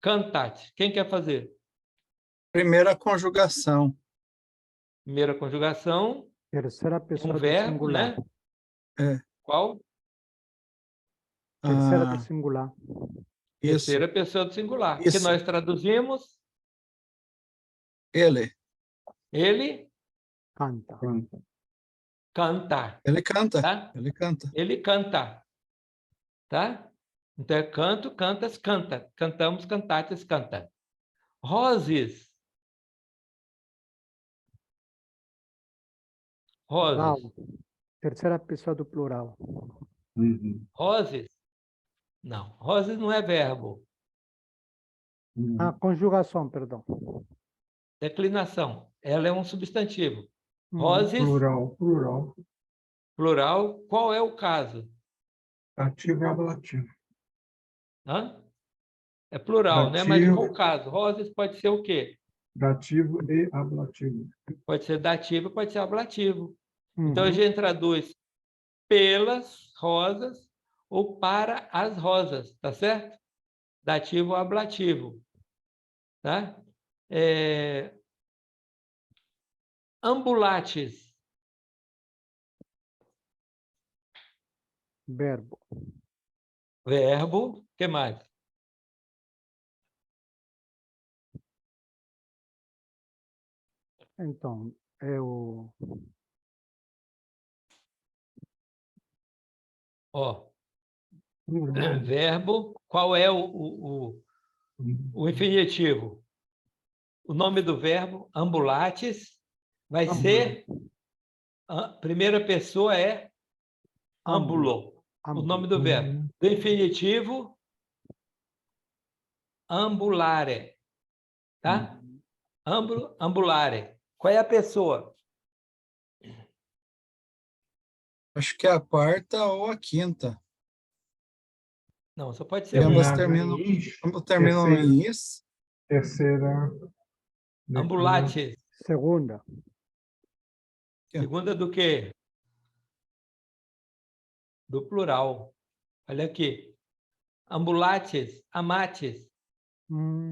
Cantate. Quem quer fazer? Primeira conjugação. Primeira conjugação Terceira é pessoa um do verbo, singular. né? É. Qual? Terceira do Ah, singular. isso. Terceira pessoa do singular. Que Isso. nós traduzimos Ele. ele Canta. Canta. canta, Ele canta. tá? Ele canta. Ele canta, tá? Então é canto, cantas, canta. Cantamos, cantates, canta. Roses. Plural. Roses. Terceira pessoa do plural. Uhum. Roses. Não, roses não é verbo. Uhum. Ah, conjugação, perdão. Declinação. Ela é um substantivo. Uhum. Roses, Plural, plural. plural. Qual é o caso? Dativo e ablativo. Hã? É plural, né? Mas Dativo. qual o caso? Roses pode ser o quê? Dativo e ablativo. Pode ser dativo, pode ser ablativo. Então, a Uhum. gente traduz pelas rosas ou para as rosas, tá certo? Dativo ou ablativo, tá? Ambulates, Verbo. verbo, que mais? Então, é o Ó, Plural. verbo, qual é o infinitivo? O nome do verbo, ambulates, vai ser, a primeira pessoa é âmbulo, o nome do verbo. Do infinitivo, ambulare, tá? Ambulo, ambulare. Qual é a pessoa? Acho que é a quarta ou a quinta. Não, só pode ser E ambas uma. terminam, Ixi, ambas terminam em is. terceira. Ambulates. segunda. Segunda do quê? Do plural. Olha aqui. Ambulates, amates.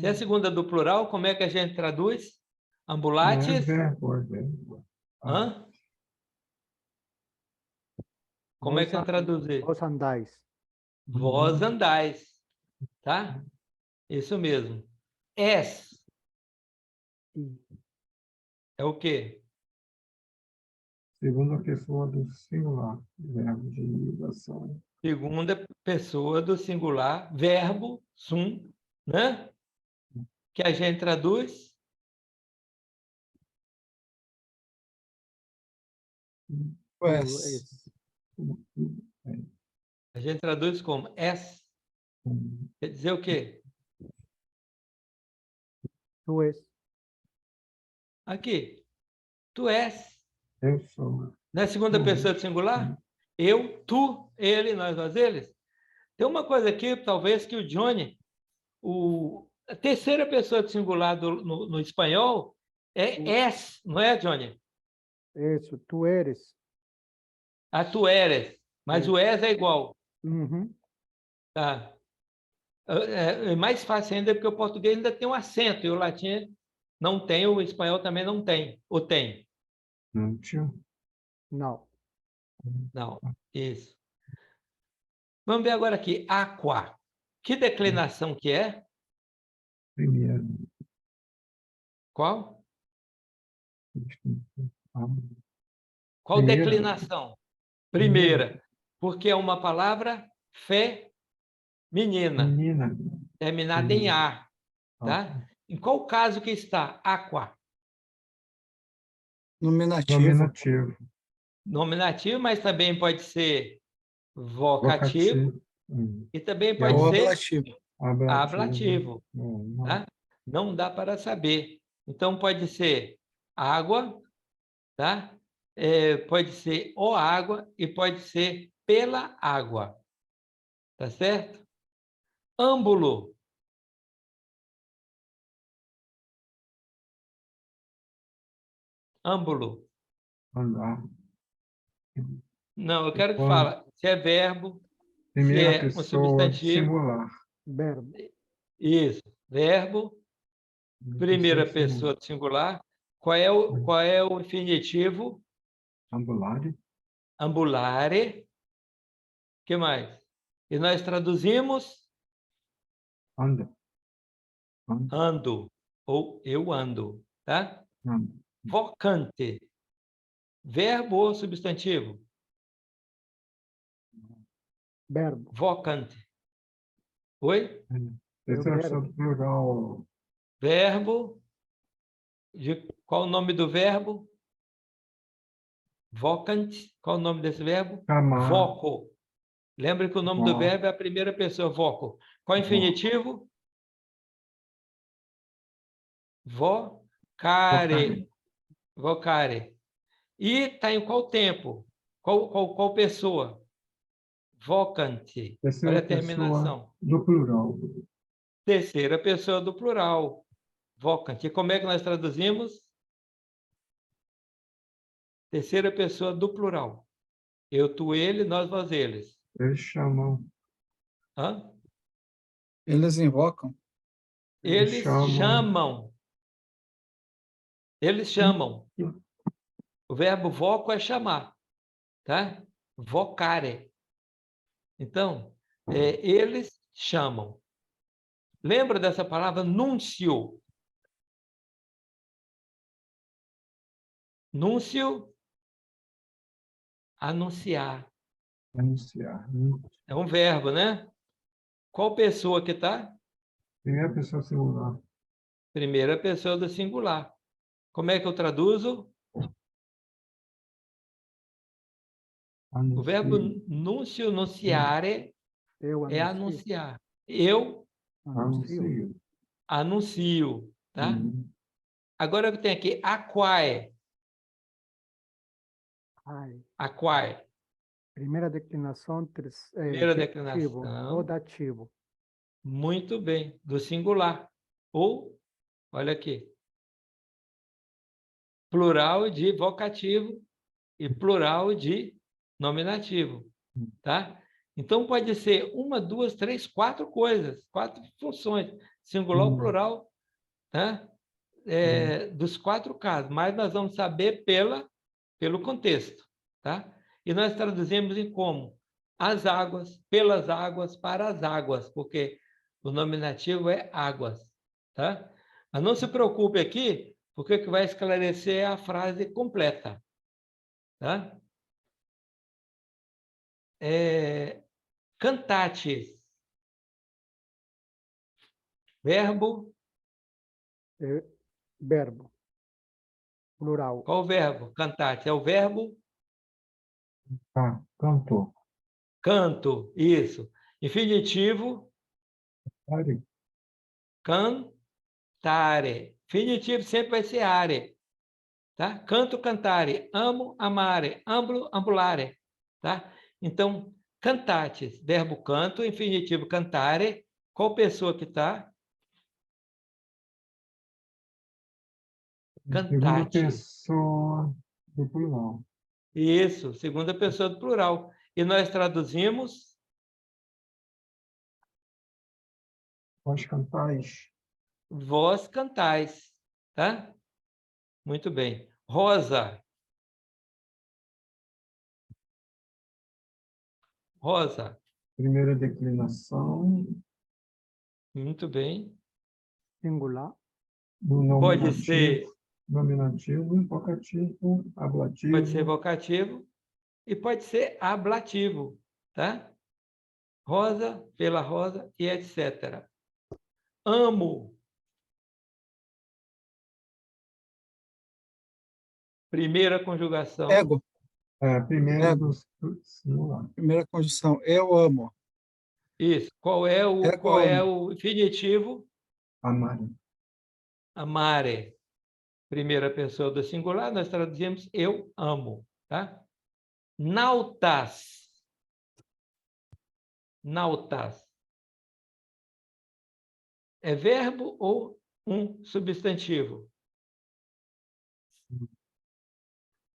Se é a segunda do plural, como é que a gente traduz? É Ambulates. verbo, é verbo. Hã? Como é que é traduzir? Vós andais. Vós andais. Tá? Isso mesmo. És é o quê? Segunda pessoa do singular. Verbo de ligação. Segunda pessoa do singular, verbo, sum, né? Que a gente traduz Ués. a gente traduz como és. Quer dizer o quê? Tu és. Aqui. Tu és. Eu sou. Na segunda pessoa do singular? Eu, tu, ele, nós, eles. Tem uma coisa aqui, talvez, que o Johnny, a terceira pessoa do singular no espanhol é és, não é, Johnny? Isso, tu eres. A tu eres, mas o és é igual. Uhum. Tá? É mais fácil ainda porque o português ainda tem um acento e o latim não tem, o espanhol também não tem. Ou tem? Não, tio. Não. Não, isso. Vamos ver agora aqui, aqua. Que declinação que é? Primeiro. Qual? Ah, Qual Primeira. declinação? Primeira, porque é uma palavra feminina, Menina. terminada em A, Ah, tá? Em qual caso que está? Aqua. Nominativo. Nominativo. Nominativo, mas também pode ser vocativo Vocativo. e também É pode Ou ser ablativo. ablativo. Não. Tá? Não dá para saber. Então, pode ser água, tá? Pode ser o água e pode ser pela água. Tá certo? Âmbulo. Âmbulo. Andar. Não, eu quero que Quando? fale se é verbo, se Primeira é um pessoa substantivo. singular. Verbo. Isso. Verbo, primeira Singular. pessoa do singular. Qual é o infinitivo? Ambulare. Ambulare. O que mais? E nós traduzimos Anda. Anda. ando, ou eu ando, tá? Anda. Vocante. Verbo ou substantivo? Verbo. Vocante. Oi? Terceira verbo. pessoa do plural. Verbo. Qual o nome do verbo? Vocante. Qual o nome desse verbo? Chamar. Voco. Lembra que o nome do Voco. verbo é a primeira pessoa, voco. Qual o infinitivo? Vocare. Vocare. E está em qual tempo? Qual pessoa? Vocante. Terceira Olha a pessoa terminação. do plural. Terceira pessoa do plural. Vocante. E como é que nós traduzimos? Terceira pessoa do plural. Eu, tu, ele, nós, vós, eles. Eles chamam. Hã? Eles invocam. Eles chamam. Eles chamam. O verbo voco é chamar, tá? Vocare. Então, eles chamam. Lembra dessa palavra núncio? Núncio, anunciar. Anunciar. É um verbo, né? Qual pessoa que está? Primeira pessoa singular. Primeira pessoa do singular. Como é que eu traduzo? O verbo núncio, nunciare, Eu é anuncio. anunciar. Eu Anuncio. anuncio, tá? Agora eu tenho aqui aquae. Ai. Aquae. Primeira declinação, Primeira genitivo, declinação. rodativo. Muito bem. Do singular. Ou, olha aqui. Plural de vocativo e plural de nominativo, tá? Então, pode ser uma, duas, três, quatro coisas, quatro funções. Singular ou plural, tá? Dos quatro casos. Mas nós vamos saber pelo contexto, tá? E nós traduzimos em como? As águas, pelas águas, para as águas, porque o nominativo é águas, tá? Mas não se preocupe aqui, porque o que vai esclarecer é a frase completa, tá? Cantates. Verbo. Verbo. Plural. Qual o verbo? Cantates. É o verbo Tá, cantor. canto. Isso. Infinitivo. Pare. Cantare. Infinitivo sempre vai ser are. Tá? Canto, cantare. Amo, amare. Amblo, ambulare. Tá? Então, cantates. Verbo canto, infinitivo cantare. Qual pessoa que está? Segunda Cantate. pessoa do plural. Isso, segunda pessoa do plural. E nós traduzimos Vós cantais. vós cantais, tá? Muito bem. Rosa. Rosa. Primeira declinação. Muito bem. Singular. Do Pode ser, nominativo, vocativo, ablativo. pode ser vocativo e pode ser ablativo, tá? Rosa, pela rosa e etc. Amo. Primeira conjugação. Ego. Primeira do singular. Primeira conjunção. Eu amo. Isso. Qual é o infinitivo? Amare. Amare. Primeira pessoa do singular, nós traduzimos eu amo, tá? Nautas. Nautas. É verbo ou um substantivo?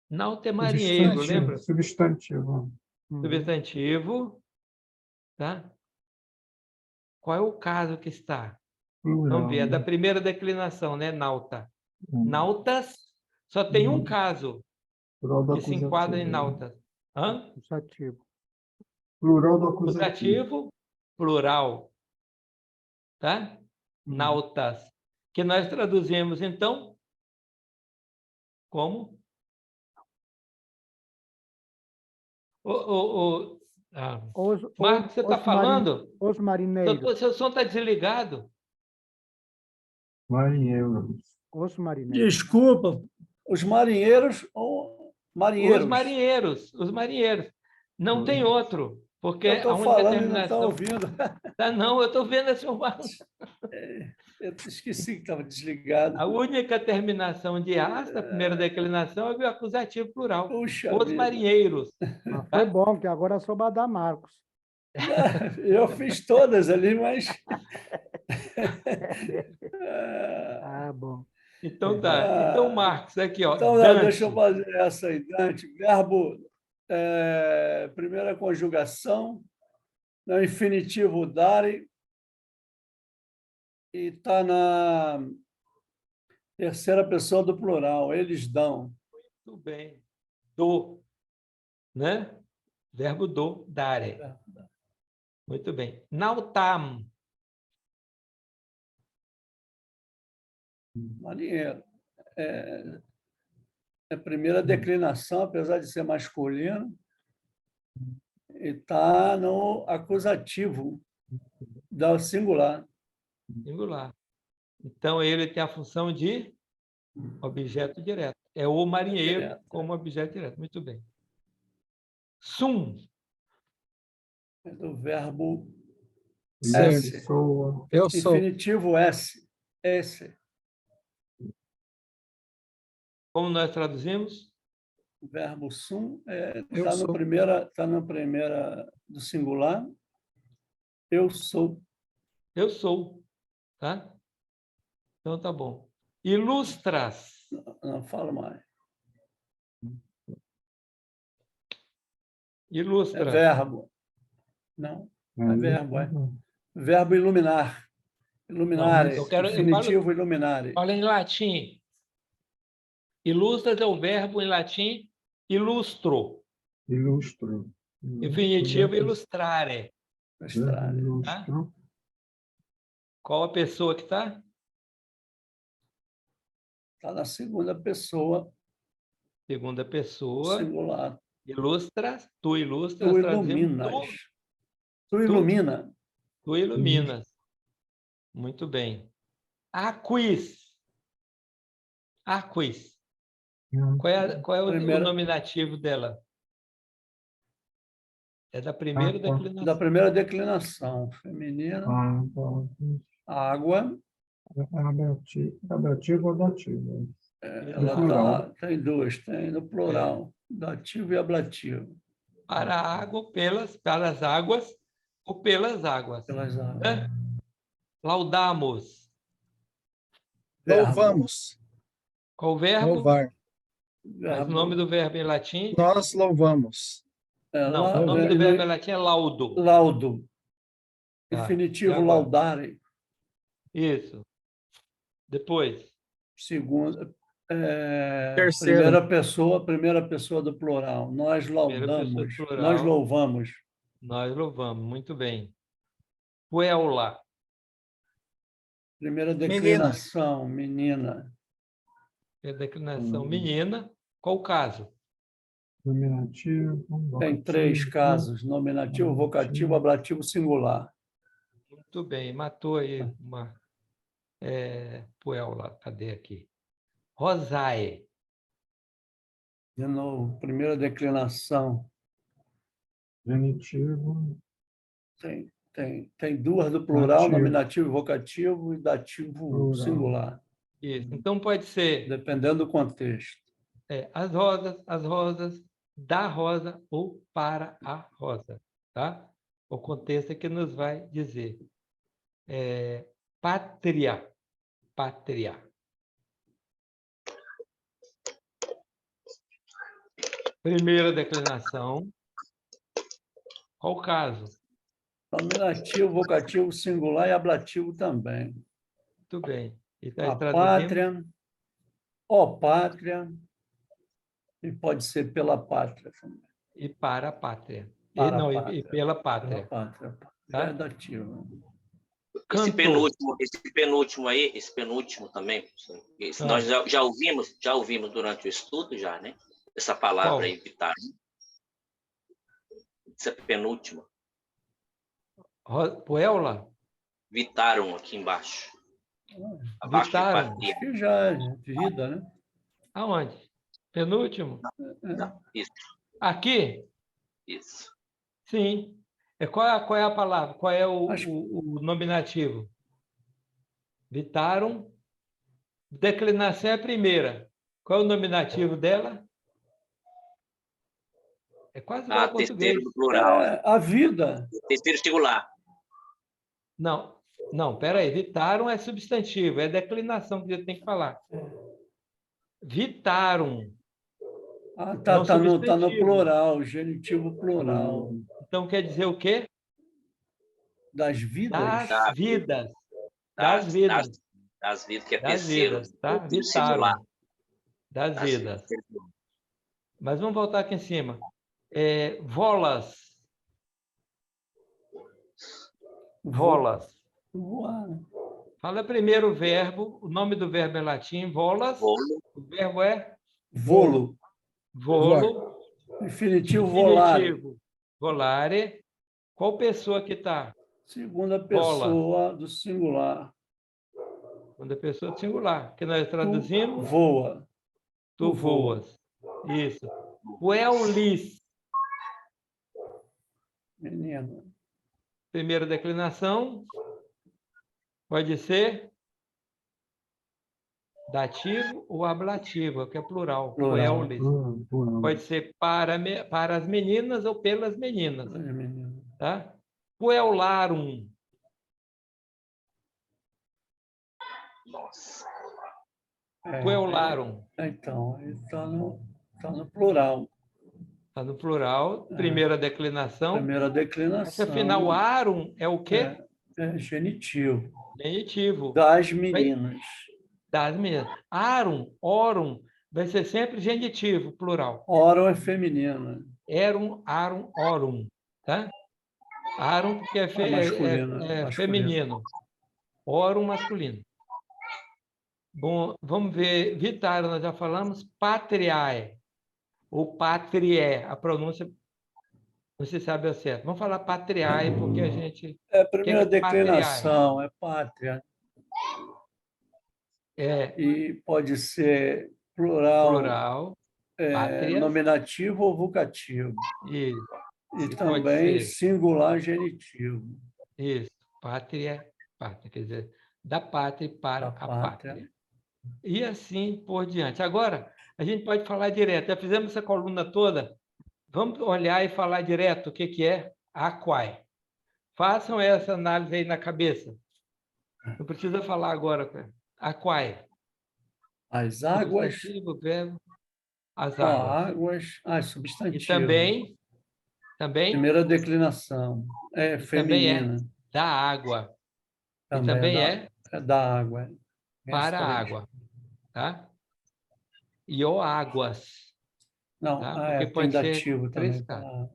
Nauta é marinheiro, lembra? Substantivo. Substantivo, tá? Qual é o caso que está? Plural. Vamos ver, é da primeira declinação, né? Nauta. Nautas, Só tem um caso Plural do que se enquadra em acusativo. nautas. Hã? Acusativo. Plural do acusativo. Acusativo, plural. Tá? Nautas. Que nós traduzimos, então, como? Marcos, você está falando? Os marinheiros. Seu som está desligado. Marinheiros. Os marinheiros. Desculpa, os marinheiros ou marinheiros? Os marinheiros. Não tem outro, porque Eu a estou única falando e não está terminação... ouvindo. Tá, não, eu estou vendo esse Marcos. Eu esqueci que estava desligado. A única terminação de as, da primeira declinação, é o acusativo plural. Puxa Os vida. marinheiros. Mas foi bom, que agora sou da Marcos. Eu fiz todas ali, mas... Ah, bom. Então tá. Então, Marcos, aqui, ó. Então, Dante. deixa eu fazer essa aí, Dante. Verbo, primeira conjugação, no infinitivo dare, e está na terceira pessoa do plural, eles dão. Muito bem. Do, né? Verbo do, dare. Muito bem. Nautam. Marinheiro. É a primeira declinação, apesar de ser masculino, e está no acusativo da singular. Singular. Então, ele tem a função de objeto direto. É o marinheiro Direto. como objeto direto. Muito bem. Sum. É do verbo Ser. S. Pessoa. Eu sou. Infinitivo S. Esse. Como nós traduzimos? O verbo sum Eu está sou. na primeira do singular. Eu sou. Eu sou. Tá? Então, tá bom. Ilustras. Não falo mais. É Ilustra. verbo. Não, é verbo. Verbo iluminar. Iluminare. Não, eu Infinitivo iluminare. Fala em latim. Ilustras é o verbo em latim ilustro. Ilustro. Infinitivo ilustrare. Ilustrare. Ilustro. Qual a pessoa que está? Está na segunda pessoa Segunda pessoa. singular. Ilustras. Tu ilustras. Tu traduzimos iluminas. Tu ilumina. Tu iluminas. Muito bem. Aquis. Aquis. Qual é o nominativo dela? É da primeira declinação. Da primeira declinação. Feminina. Água. Abrativo ou dativo? Ela tem duas. Tem no plural. Dativo e ablativo. Para a água, pelas águas ou pelas águas. Pelas águas. Né? Laudamos. Louvamos. Qual o verbo? Louvar. Mas o nome do verbo em latim? Nós louvamos. Não, o nome do verbo em latim é laudo. Laudo. Tá. Infinitivo laudare. Isso. Depois. Segunda. Terceira. Primeira pessoa do plural. Nós laudamos. Plural. Nós louvamos. Nós louvamos. Muito bem. Puella. Primeira declinação. Menina. Declinação menina. Qual o caso? Nominativo. Tem três casos: nominativo, vocativo, ablativo, singular. Muito bem. Matou aí uma Puella. Cadê aqui? Rosae. De novo, primeira declinação. Genitivo. Tem duas do plural, Ativo. nominativo, vocativo e dativo Plural. singular. Isso. Então, pode ser Dependendo do contexto. as rosas, da rosa ou para a rosa. Tá? O contexto é que nos vai dizer. Pátria. Pátria. Primeira declinação. Qual o caso? Nominativo, vocativo, singular e ablativo também. Muito bem. E tá A traduzindo? pátria, ó pátria, e pode ser pela pátria também. E para a pátria. Para a Não, pátria. e pela pátria. Pela pátria. Tá? Já é dativo. Esse Cantor. penúltimo aí, esse penúltimo também, professor, esse nós já ouvimos durante o estudo já, né? Essa palavra Qual? aí, vitar. Essa penúltima. Puella? Vitaram aqui embaixo. Abaixo de Vitaram. patria. Acho que já é vida, né? Aonde? Penúltimo? Não, isso, Aqui? isso. Sim. Qual é a palavra? Qual é Acho- o nominativo? Vitaram. Declinação é a primeira. Qual é o nominativo dela? É quase igual ao português. Terceiro do plural. A vida. Terceiro singular. Não, peraí. Vitaram é substantivo, é declinação que a gente tem que falar. Vitaram. Ah, É tá, um tá no substantivo. plural, genitivo plural. Então quer dizer o quê? Das vidas? Das vidas. Das vidas. Das vidas, que é Das terceiro. vidas, tá? Terceiro singular. Vitaram. Das vidas. Terceiro. Mas vamos voltar aqui em cima. Volas. Volas. Voar. Fala primeiro o verbo. O nome do verbo é latim, volas. Volo. O verbo é Volo. volo. Infinitivo volare. Infinitivo. Volare. Qual pessoa que está? Segunda pessoa do singular. Segunda pessoa do singular. Que nós traduzimos? Voa. Tu Tu voa. voas. Isso. Puelis. Menino. Primeira declinação. Pode ser dativo ou ablativo, que é plural. Plural. Puelis. Pode ser para as meninas ou pelas meninas. Menino. Tá? Puellarum. Nossa. Puellarum. Então, está no plural. Está no plural. Primeira declinação. Primeira declinação. Essa final, arum, é o quê? É genitivo. Genitivo. Das meninas. Das meninas. Arum, orum, vai ser sempre genitivo, plural. Oram é feminino. Erum, arum, orum. Tá? Arum, porque é Masculino. feminino. Orum, masculino. Bom, vamos ver. Vitaram, nós já falamos. Patriae. Ou patriae. A pronúncia, não se sabe ao certo. Vamos falar patriae, porque a gente... É a primeira O que é declinação, é pátria. E pode ser plural, pátrias. nominativo ou vocativo. Isso. E também ser. singular genitivo. Isso. Pátria, quer dizer, da pátria para Da a pátria. pátria. E assim por diante. Agora, a gente pode falar direto. Já fizemos essa coluna toda. Vamos olhar e falar direto o que é aquae. Façam essa análise aí na cabeça. Não precisa falar agora. Aquae. As águas. Substantivo, verbo, as Águas. águas. Substantivo. E também Primeira declinação. É feminina. Da água. E também é da água. para a água. Tá? E ou águas. Não, tá? Porque tem pode dativo ser três também.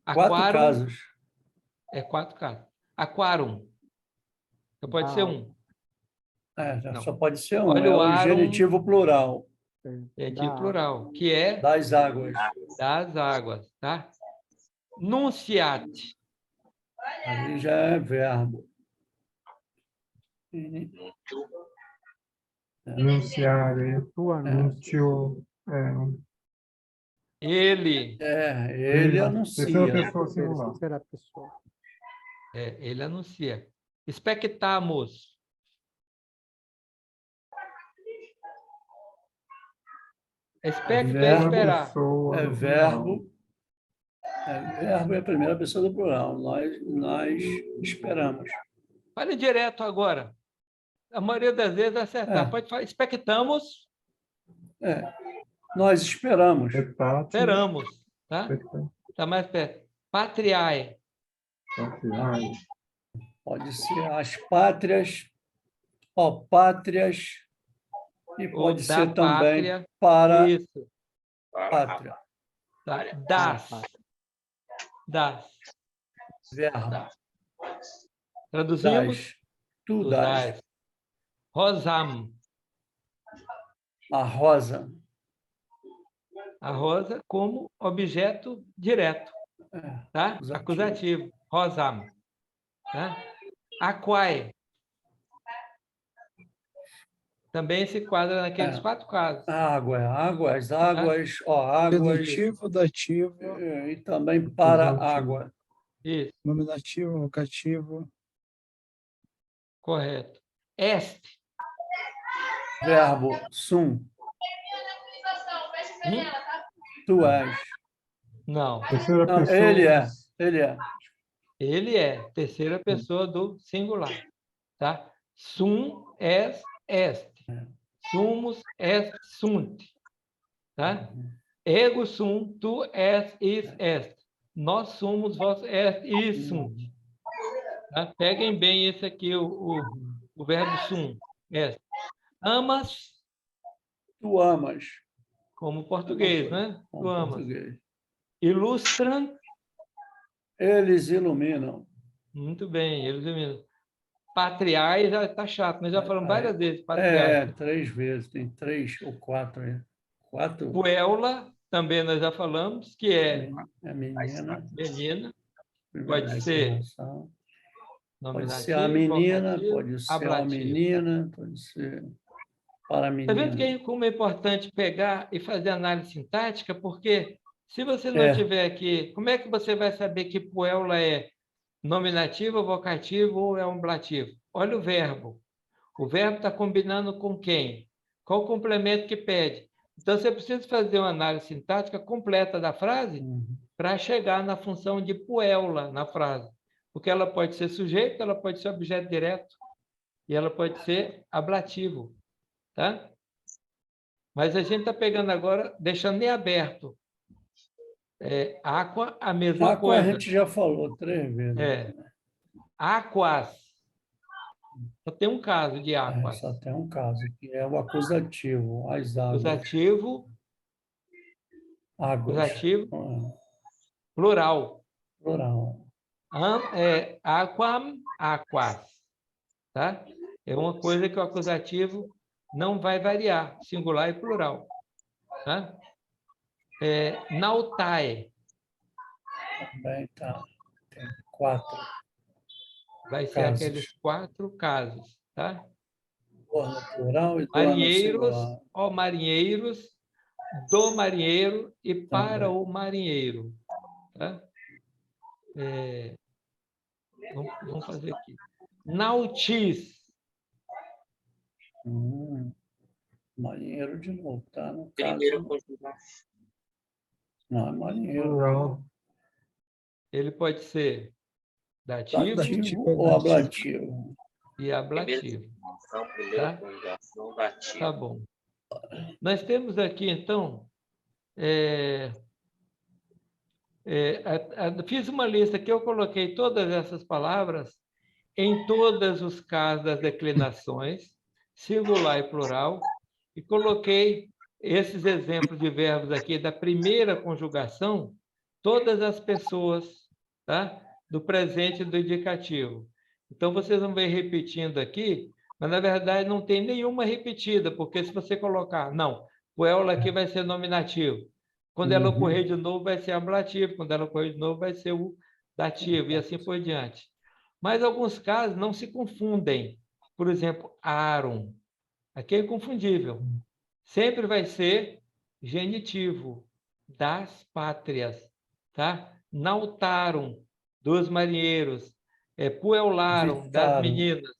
casos. 4 casos. É 4 casos. Aquarum. Só pode ser um. Só pode ser um. Olha é o o arum. genitivo plural. Genitivo plural, que é das águas. Das águas, tá? Nunciat. Aí já é verbo. Anunciare, anuncio, Ele. Ele anuncia. Terceira pessoa singular. Terceira pessoa. Ele anuncia. Expectamos. Expecto é esperar. É verbo. Verbo é a primeira pessoa do plural. Nós esperamos. Fale direto agora. A maioria das vezes acertar. Pode falar. Expectamos. Nós esperamos. Esperamos. Tá? Está mais perto. Patriae. Pode ser as pátrias. Pátrias. E ou pode da ser também pátria. para Isso. pátria. Tá? Pátria. Das. Verbo. Traduzimos? Das. Tu Tu das. das. Rosam. A rosa. A rosa como objeto direto, É, tá? acusativo. Acusativo. Rosam. Tá? Aquae. Também se enquadra naqueles 4 casos. Água, as águas, águas, Preditivo, dativo, e também para Acusativo. água. Isso, nominativo, vocativo. correto. Este. Verbo sum. Tu és. Não. Terceira Não, pessoa. ele é. Ele é. Ele é terceira pessoa do singular. Tá? Sum est est. Sumus est sunt. Tá? Ego sum, tu és is est. Nós somos, vós est is sunt. Tá? Peguem bem esse aqui, o verbo sum. Est. Amas, Tu amas. como português, né? Tu Com amas. português. Ilustram, Eles iluminam. muito bem, eles iluminam. Patriais já está chato, nós já falamos várias vezes patriais. 3 vezes, tem 3 ou 4 aí. 4 Puella, também nós já falamos, que é menina. menina, Primeira pode ser encarnação. Pode nominativo, ser a menina, vocativo, pode ser a ablativo. menina, pode ser para a Está vendo menina. como é importante pegar e fazer análise sintática? Porque se você não É. tiver aqui, como é que você vai saber que Puella é nominativo, vocativo ou é um ablativo? Olha o verbo. O verbo está combinando com quem? Qual o complemento que pede? Então, você precisa fazer uma análise sintática completa da frase para chegar na função de Puella na frase. Porque ela pode ser sujeito, ela pode ser objeto direto e ela pode ser ablativo. Tá? Mas a gente está pegando agora, deixando em aberto. Aqua, a mesma Aqua a coisa. gente já falou 3 vezes. Aquas. Só tem um caso de aquas. Só tem um caso, que é o acusativo, as águas. Acusativo, Águas. acusativo, plural. Plural. Aquam, aquas. Tá? É uma coisa que o acusativo não vai variar, singular e plural. Tá? Nautae. Também tá. Tem 4. Vai ser casos. aqueles 4 casos. Tá? Torno plural e torno Marinheiros, singular. ó marinheiros, do marinheiro e para Também. o marinheiro. Tá? Vamos fazer aqui. Nautis. Marinheiro de novo, tá? No Primeira caso, conjugação. não, é marinheiro. Plural. Ele pode ser dativo Dativo ou ablativo? e ablativo. Primeira conjugação, dativo. Tá bom. Nós temos aqui, então, fiz uma lista que eu coloquei todas essas palavras em todos os casos das declinações, singular e plural, e coloquei esses exemplos de verbos aqui da primeira conjugação, todas as pessoas, tá? Do presente e do indicativo. Então, vocês vão ver repetindo aqui, mas, na verdade, não tem nenhuma repetida, porque se você colocar, não, o ela aqui vai ser nominativo. Quando ela ocorrer de novo, vai ser ablativo. Quando ela ocorrer de novo, vai ser o dativo, e assim por diante. Mas, alguns casos não se confundem. Por exemplo, Aaron. Aqui é inconfundível. Sempre vai ser genitivo, das pátrias. Tá? Nautaram, dos marinheiros. Puellaram, das Vitaram. meninas.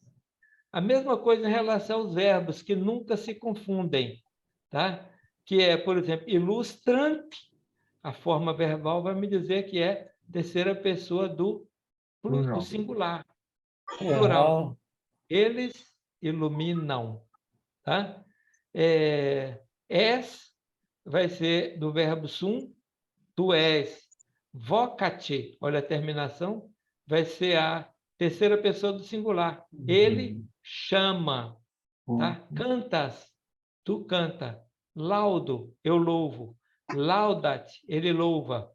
A mesma coisa em relação aos verbos, que nunca se confundem. Tá? Que é, por exemplo, ilustrante, a forma verbal vai me dizer que é terceira pessoa do singular. Plural. Eles iluminam. Tá? És vai ser do verbo sum, tu és. Vocate, olha a terminação, vai ser a terceira pessoa do singular. Ele chama. Tá? Cantas, tu canta. Laudo, eu louvo. Laudat, ele louva.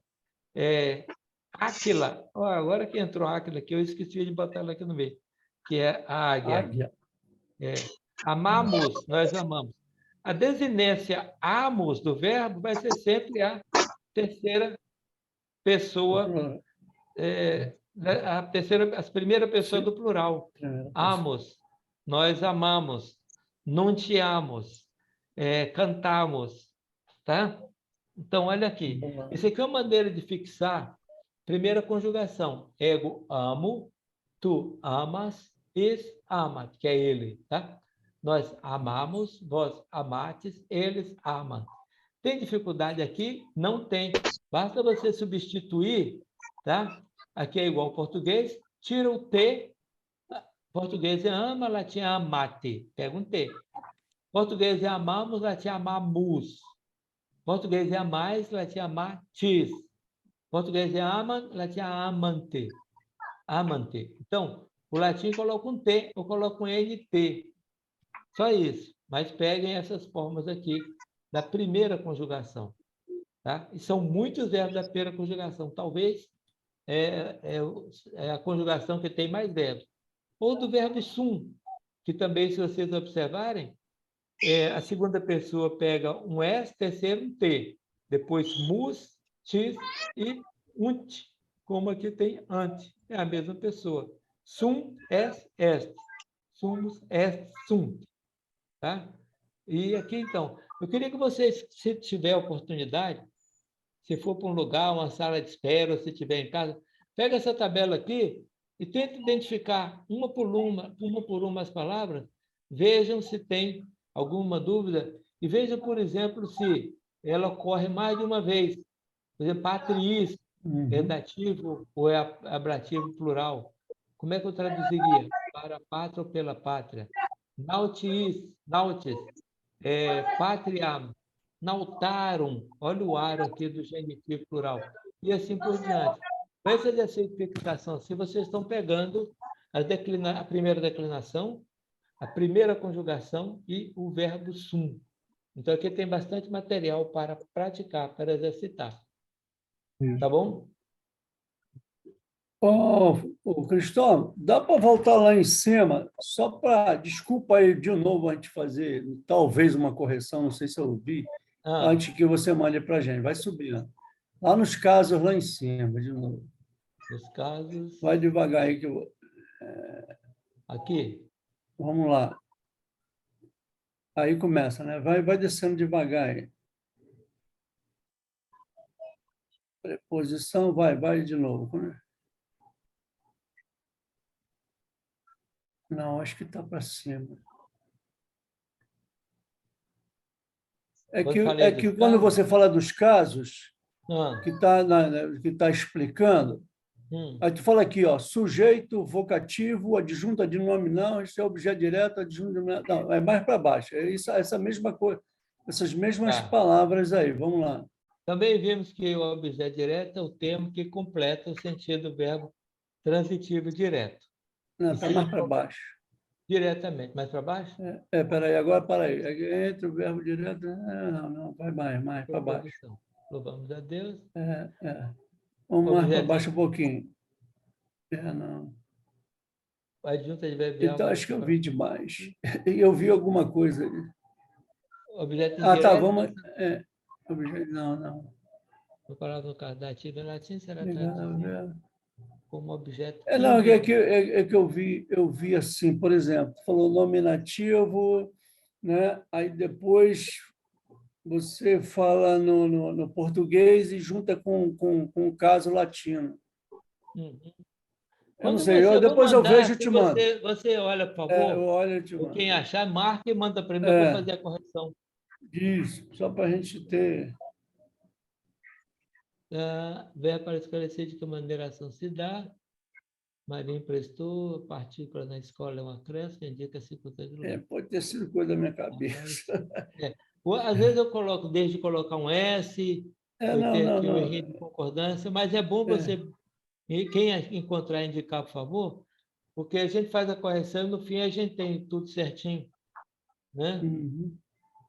Áquila, agora que entrou Áquila aqui, eu esqueci de botar ela aqui no meio, que é a águia. Águia. Amamos, nós amamos. A desinência amos do verbo vai ser sempre a terceira pessoa, a primeira pessoa do plural. Amos, nós amamos, nuntiamos, cantamos, tá? Então, olha aqui. Isso aqui é uma maneira de fixar primeira conjugação. Ego amo, tu amas, is amat, que é ele, tá? Nós amamos, vós amates, eles amam. Tem dificuldade aqui? Não tem. Basta você substituir, tá? Aqui é igual ao português, tira o T. Português é ama, latim é amate. Pega um T. Português é amamos, latim é amamus. Português é amais, latim é amatis. Português é aman, latim é amante. Amante. Então, o latim coloca um T, eu coloco um NT. Só isso. Mas peguem essas formas aqui da primeira conjugação. Tá? E são muitos verbos da primeira conjugação. Talvez é a conjugação que tem mais verbos. Ou do verbo sum, que também, se vocês observarem, a segunda pessoa pega um S, terceiro um T. Depois mus, tis e unt, como aqui tem ante. É a mesma pessoa. Sum, est. Sumus, est, sunt. Tá? E aqui, então, eu queria que vocês, se tiver oportunidade, se for para um lugar, uma sala de espera, ou se estiver em casa, pega essa tabela aqui e tenta identificar uma por uma as palavras, vejam se tem alguma dúvida e vejam, por exemplo, se ela ocorre mais de uma vez. Por exemplo, patris, é dativo ou é abrativo plural? Como é que eu traduziria? Para a pátria ou pela pátria? Nautis, patriam, nautarum, olha o ar aqui do genitivo plural, e assim por diante. Com essa decertificação, se vocês estão pegando a primeira declinação, a primeira conjugação e o verbo sum. Então, aqui tem bastante material para praticar, para exercitar. Tá bom? Cristóvão, dá para voltar lá em cima, só para, desculpa aí de novo, a gente fazer talvez uma correção, não sei se eu ouvi, antes que você mande para a gente. Vai subindo. Lá nos casos, lá em cima, de novo. Nos casos... Vai devagar aí que eu... Aqui? Vamos lá. Aí começa, né? Vai descendo devagar aí. Preposição, vai de novo. Não, acho que está para cima. É que quando você fala dos casos, que está explicando, aí tu fala aqui, ó, sujeito, vocativo, adjunto adnominal, isso é objeto direto, adjunto adnominal. Não, é mais para baixo. É isso, essa mesma coisa, essas mesmas palavras aí. Vamos lá. Também vimos que o objeto direto é o termo que completa o sentido do verbo transitivo direto. Não, está mais para baixo. Diretamente. Mais para baixo? Peraí, agora para aí. Entre o verbo direto... Não, vai mais para baixo. Louvamos a Deus. Vamos mais para baixo um pouquinho. Não. O adjunto adverbial... Então, acho que eu vi demais. Eu vi alguma coisa ali. Objeto indireto... Tá, vamos... Objeto, não. Vou falar no caso dativo em latim, será traduzido como objeto... Não, é que eu vi assim, por exemplo, falou nominativo, né? Aí depois você fala no português e junta com o caso latino. Eu não sei, depois eu vejo e te mando. Você olha, por favor. Eu olho e te mando. Quem achar, marca e manda para mim para fazer a correção. Isso, só para a gente ter... Verbo para esclarecer de que maneira a ação se dá. Marinho emprestou, a partícula na escola é uma crença, que indica a circunstância do lugar. Pode ter sido coisa da minha cabeça. Às vezes eu coloco, desde colocar um S, eu tenho aqui um erro de concordância, mas é bom você, quem encontrar, indicar, por favor, porque a gente faz a correção e no fim a gente tem tudo certinho. Né?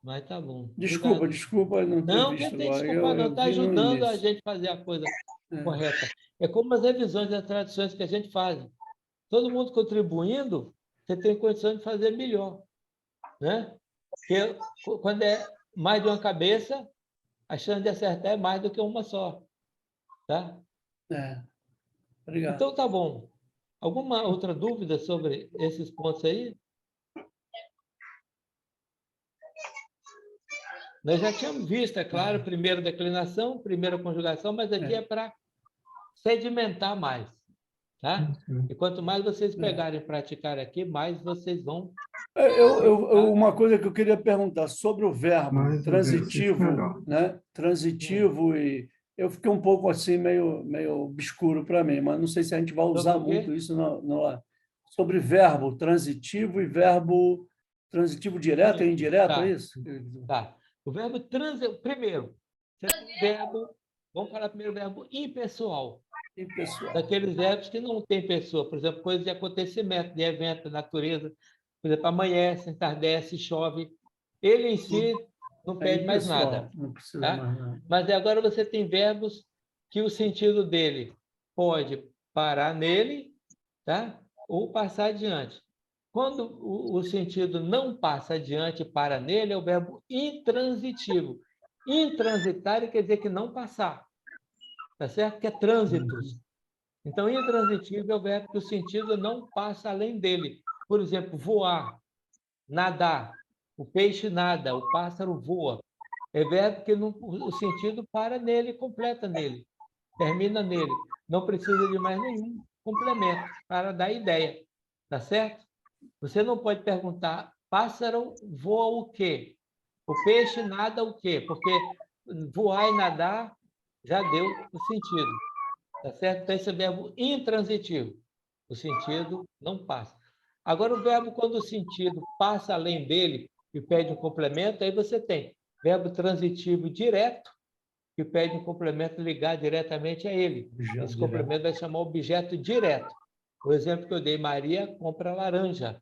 Mas tá bom. Desculpa, Obrigado. desculpa não ter Não, visto não tem agora. desculpa, não. Está vi no ajudando a início. gente a fazer a coisa correta. É como as revisões das traduções que a gente faz. Todo mundo contribuindo, você tem condição de fazer melhor, né? Porque quando é mais de uma cabeça, a chance de acertar é mais do que uma só, tá? Obrigado. Então, tá bom. Alguma outra dúvida sobre esses pontos aí? Nós já tínhamos visto, é claro, primeira declinação, primeira conjugação, mas aqui é para sedimentar mais, tá? E quanto mais vocês pegarem e praticarem aqui, mais vocês vão... Uma coisa que eu queria perguntar sobre o verbo Mais transitivo, melhor. né? Transitivo e eu fiquei um pouco assim meio obscuro para mim, mas não sei se a gente vai usar Sobre o quê? muito isso sobre verbo transitivo e verbo transitivo direto e indireto, Tá. é isso? Tá. O verbo primeiro, você tem o verbo, vamos falar primeiro o verbo impessoal. Impessoal. Daqueles verbos que não tem pessoa, por exemplo, coisa de acontecimento, de evento, da natureza. Por exemplo, amanhece, entardece, chove. Ele em si não pede mais nada. Não precisa Tá? mais nada. Mas agora você tem verbos que o sentido dele pode parar nele, tá? Ou passar adiante. Quando o sentido não passa adiante e para nele, é o verbo intransitivo. Intransitário quer dizer que não passar. Tá certo? Que é trânsitos. Então, intransitivo é o verbo que o sentido não passa além dele. Por exemplo, voar, nadar. O peixe nada, o pássaro voa. É verbo que o sentido para nele, completa nele, termina nele. Não precisa de mais nenhum complemento para dar ideia. Tá certo? Você não pode perguntar, pássaro voa o quê? O peixe nada o quê? Porque voar e nadar já deu o sentido. Tá certo? Então, esse é o verbo intransitivo. O sentido não passa. Agora, o verbo, quando o sentido passa além dele e pede um complemento, aí você tem verbo transitivo direto, que pede um complemento ligado diretamente a ele. Esse complemento vai chamar objeto direto. O exemplo que eu dei, Maria compra laranja.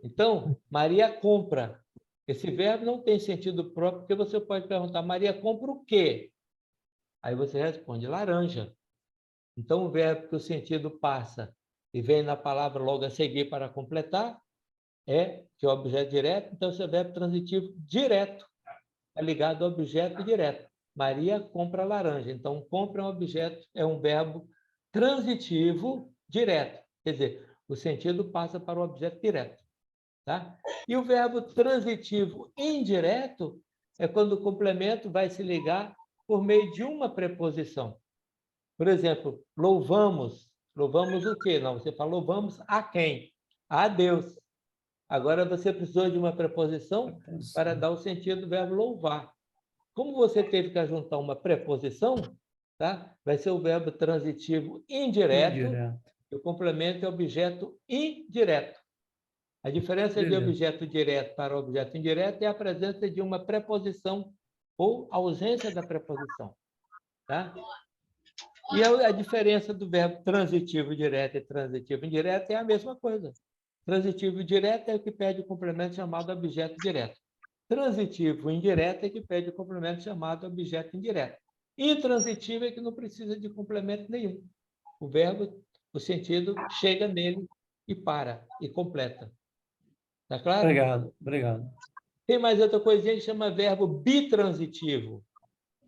Então, Maria compra. Esse verbo não tem sentido próprio, porque você pode perguntar, Maria compra o quê? Aí você responde, laranja. Então, o verbo que o sentido passa e vem na palavra logo a seguir para completar, que é o objeto direto, então esse é o verbo transitivo direto, é ligado ao objeto direto. Maria compra laranja. Então, compra é um objeto, é um verbo transitivo direto. Quer dizer, o sentido passa para o objeto direto. Tá? E o verbo transitivo indireto é quando o complemento vai se ligar por meio de uma preposição. Por exemplo, louvamos. Louvamos o quê? Não, você fala louvamos a quem? A Deus. Agora você precisou de uma preposição para dar o sentido do verbo louvar. Como você teve que juntar uma preposição, tá? Vai ser o verbo transitivo indireto. E o complemento é objeto indireto. A diferença de objeto direto para objeto indireto é a presença de uma preposição ou ausência da preposição. Tá? E a diferença do verbo transitivo direto e transitivo indireto é a mesma coisa. Transitivo direto é o que pede o complemento chamado objeto direto. Transitivo indireto é que pede o complemento chamado objeto indireto. Intransitivo é que não precisa de complemento nenhum. O verbo, o sentido, chega nele e para, e completa. Tá claro? Obrigado. Tem mais outra coisinha que chama verbo bitransitivo.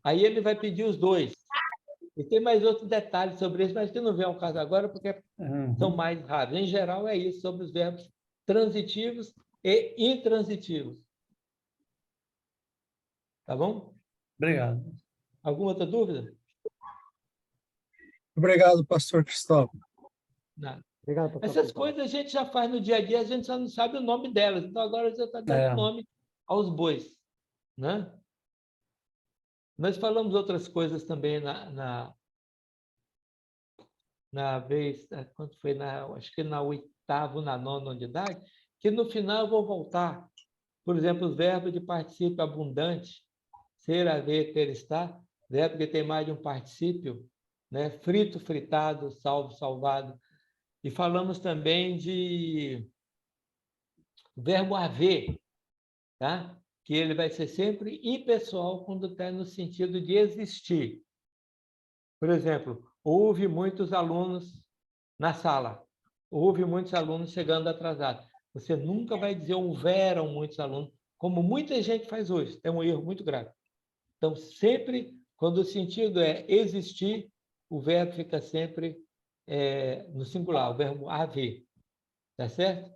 Aí ele vai pedir os dois. E tem mais outros detalhes sobre isso, mas que não vem ao caso agora, porque são mais raros. Em geral, é isso, sobre os verbos transitivos e intransitivos. Tá bom? Obrigado. Alguma outra dúvida? Obrigado, pastor Cristóvão. Nada. Obrigado, pastor Essas Cristóvão. coisas a gente já faz no dia a dia, a gente só não sabe o nome delas. Então, agora você está dando nome aos bois. Né? Nós falamos outras coisas também na vez, quando foi acho que na 8ª, na 9ª unidade, que no final eu vou voltar. Por exemplo, os verbos de particípio abundante, ser, haver, ter, estar, verbo que tem mais de um particípio, né? Frito, fritado, salvo, salvado. E falamos também de verbo haver, tá? que ele vai ser sempre impessoal quando está no sentido de existir. Por exemplo, houve muitos alunos na sala, houve muitos alunos chegando atrasados. Você nunca vai dizer houveram muitos alunos, como muita gente faz hoje. É um erro muito grave. Então, sempre, quando o sentido é existir, o verbo fica sempre no singular, o verbo haver. Tá certo?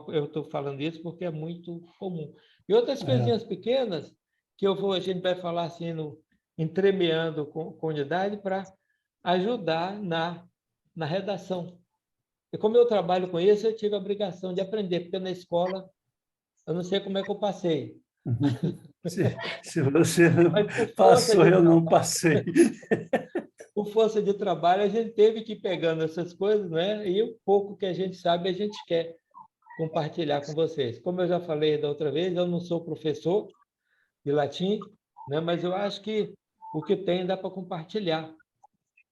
Eu estou falando isso porque é muito comum. E outras coisinhas pequenas que a gente vai falar assim, entremeando com unidade para ajudar na redação. E como eu trabalho com isso, eu tive a obrigação de aprender, porque na escola eu não sei como é que eu passei. Se você não passou, eu não passei. Por força de trabalho, a gente teve que ir pegando essas coisas, né? E o pouco que a gente sabe, a gente quer compartilhar com vocês. Como eu já falei da outra vez, eu não sou professor de latim, né? Mas eu acho que o que tem dá para compartilhar. O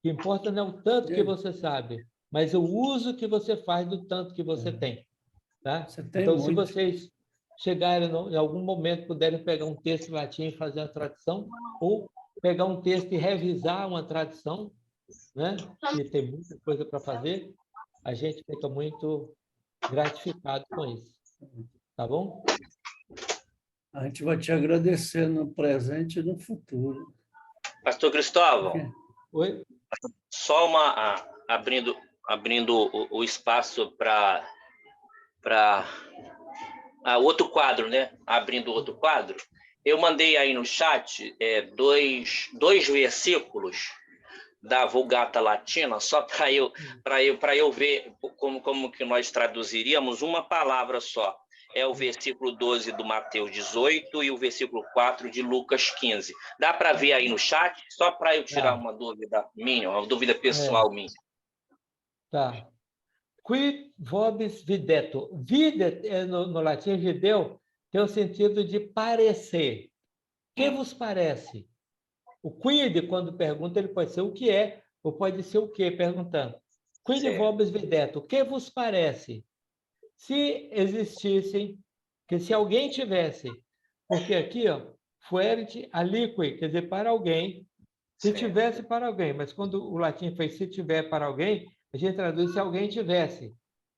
que importa não é o tanto que você sabe, mas o uso que você faz do tanto que você tem. Tá? Então, se vocês chegarem em algum momento, puderem pegar um texto em latim e fazer a tradução, ou pegar um texto e revisar uma tradução, né? Que tem muita coisa para fazer, a gente fica muito gratificado com isso. Tá bom? A gente vai te agradecer no presente e no futuro. Pastor Cristóvão. Oi? Só abrindo o espaço para outro quadro, né? Abrindo outro quadro. Eu mandei aí no chat dois versículos da Vulgata Latina, só para eu ver como que nós traduziríamos uma palavra só. É o versículo 12 do Mateus 18 e o versículo 4 de Lucas 15. Dá para ver aí no chat? Só para eu tirar uma dúvida minha, uma dúvida pessoal minha. Tá. Quid vobis videtur. Videt, no latim, videu, tem o sentido de parecer. Que vos parece? O quid, quando pergunta, ele pode ser o que é, ou pode ser o que, perguntando. Quid vobis videtur. O que vos parece? Se existissem, que se alguém tivesse, porque aqui, fuerit aliqui, quer dizer, para alguém, se tivesse para alguém, mas quando o latim fez se tiver para alguém, a gente traduz se alguém tivesse.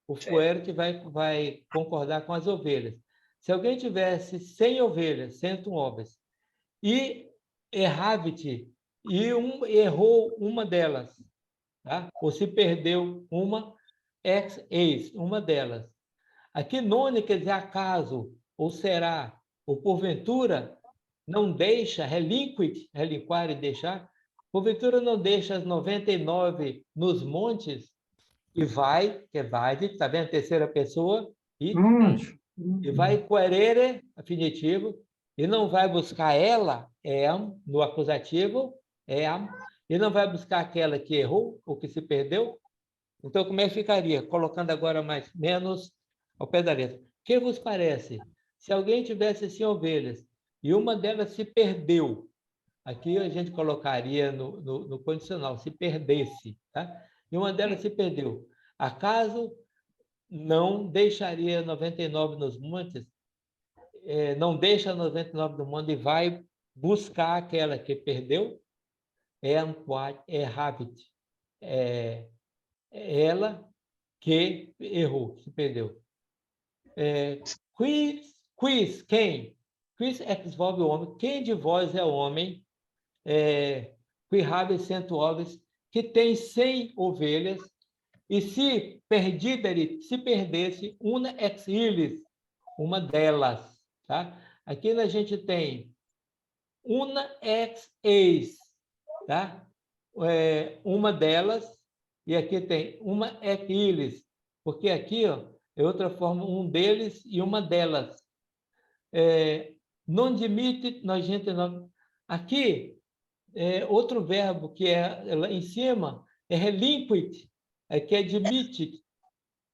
O fuerit vai concordar com as ovelhas. Se alguém tivesse 100 ovelhas, 100 ovelhas, e erravit, e errou uma delas, tá? Ou se perdeu uma ex, uma delas. Aqui, none quer dizer acaso, ou será, ou porventura, não deixa, relinquar e deixar, porventura não deixa as 99 nos montes e vai, que vai, está vendo? Terceira pessoa, e vai querere, afinitivo, e não vai buscar ela, no acusativo, e não vai buscar aquela que errou, ou que se perdeu. Então, como é que ficaria? Colocando agora menos ao pé da letra. Que vos parece? Se alguém tivesse 100 ovelhas e uma delas se perdeu, aqui a gente colocaria no condicional, se perdesse, tá? E uma delas se perdeu. Acaso não deixaria 99 nos montes? Não deixa 99 no mundo e vai buscar aquela que perdeu? Habit. Ela que errou, que perdeu. Quis, quem? Quis ex vobe o homem. Quem de vós é o homem? Qui habe 100 ovelhas, que tem 100 ovelhas, e se perdesse, una ex illis, uma delas, tá? Aqui a gente tem una ex eis, tá? Uma delas, e aqui tem uma ex illis, porque aqui, é outra forma, um deles e uma delas. Non dimitte, nós gente não. Aqui, outro verbo que é lá em cima, é relinquit, que é dimitte,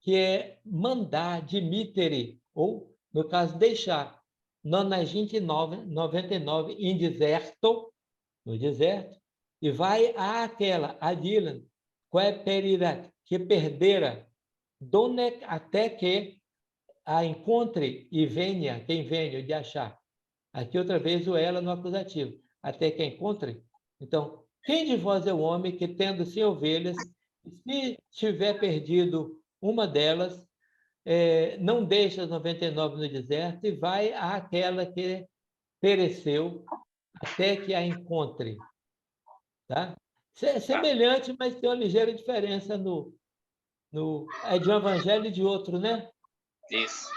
que é mandar, dimittere, ou, no caso, deixar. Nonaginte 99 em deserto, no deserto, e vai àquela, a Dylan, qual é perira, que perdera, até que a encontre e venha, quem venha de achar. Aqui outra vez o ela no acusativo. Até que encontre. Então, quem de vós é o homem que, tendo 100 ovelhas, se tiver perdido uma delas, não deixa as 99 no deserto e vai àquela que pereceu até que a encontre. Tá? É semelhante, mas tem uma ligeira diferença é de um evangelho e de outro, né? Isso.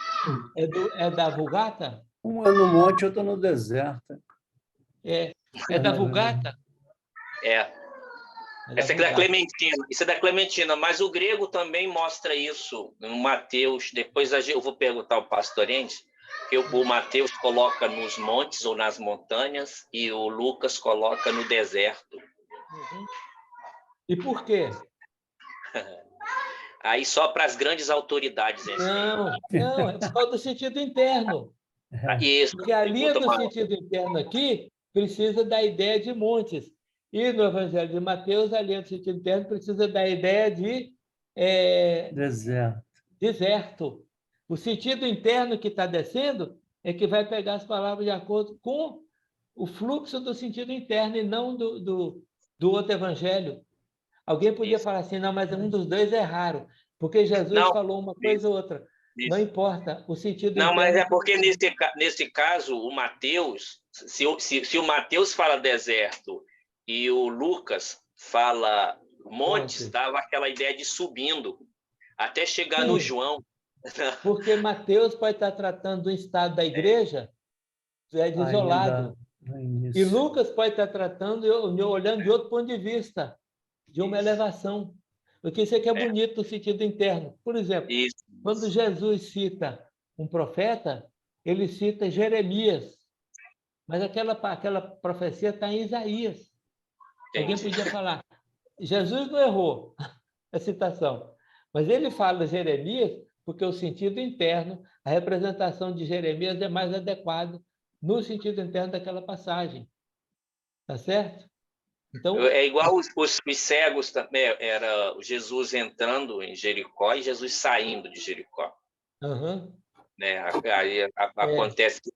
É da Vulgata? Um é no monte, outro no deserto. É da Vulgata? Essa aqui é da Clementina. Isso é da Clementina, mas o grego também mostra isso no Mateus. Depois eu vou perguntar ao pastor Endes, que o Mateus coloca nos montes ou nas montanhas e o Lucas coloca no deserto. Uhum. E por quê? Aí só para as grandes autoridades. Não, é por causa do sentido interno. Isso. Porque a linha do sentido interno aqui precisa da ideia de montes. E no Evangelho de Mateus, a linha do sentido interno precisa da ideia de deserto. O sentido interno que está descendo é que vai pegar as palavras de acordo com o fluxo do sentido interno e não do outro evangelho. Alguém podia falar assim, não, mas um dos dois é raro, porque Jesus falou uma coisa ou outra. Não importa, o sentido interno... Não, mas é porque nesse caso, o Mateus, se o Mateus fala deserto e o Lucas fala montes, dava aquela ideia de subindo, até chegar no João. Porque Mateus pode estar tratando do estado da igreja isolado. E Lucas pode estar tratando, olhando de outro ponto de vista, de uma elevação. Porque isso aqui é bonito no sentido interno. Por exemplo, quando Jesus cita um profeta, ele cita Jeremias. Mas aquela profecia está em Isaías. Alguém podia falar, Jesus não errou a citação, mas ele fala Jeremias porque o sentido interno, a representação de Jeremias é mais adequado no sentido interno daquela passagem. Tá certo? Então, é igual os cegos também, era Jesus entrando em Jericó e Jesus saindo de Jericó. Né? Aí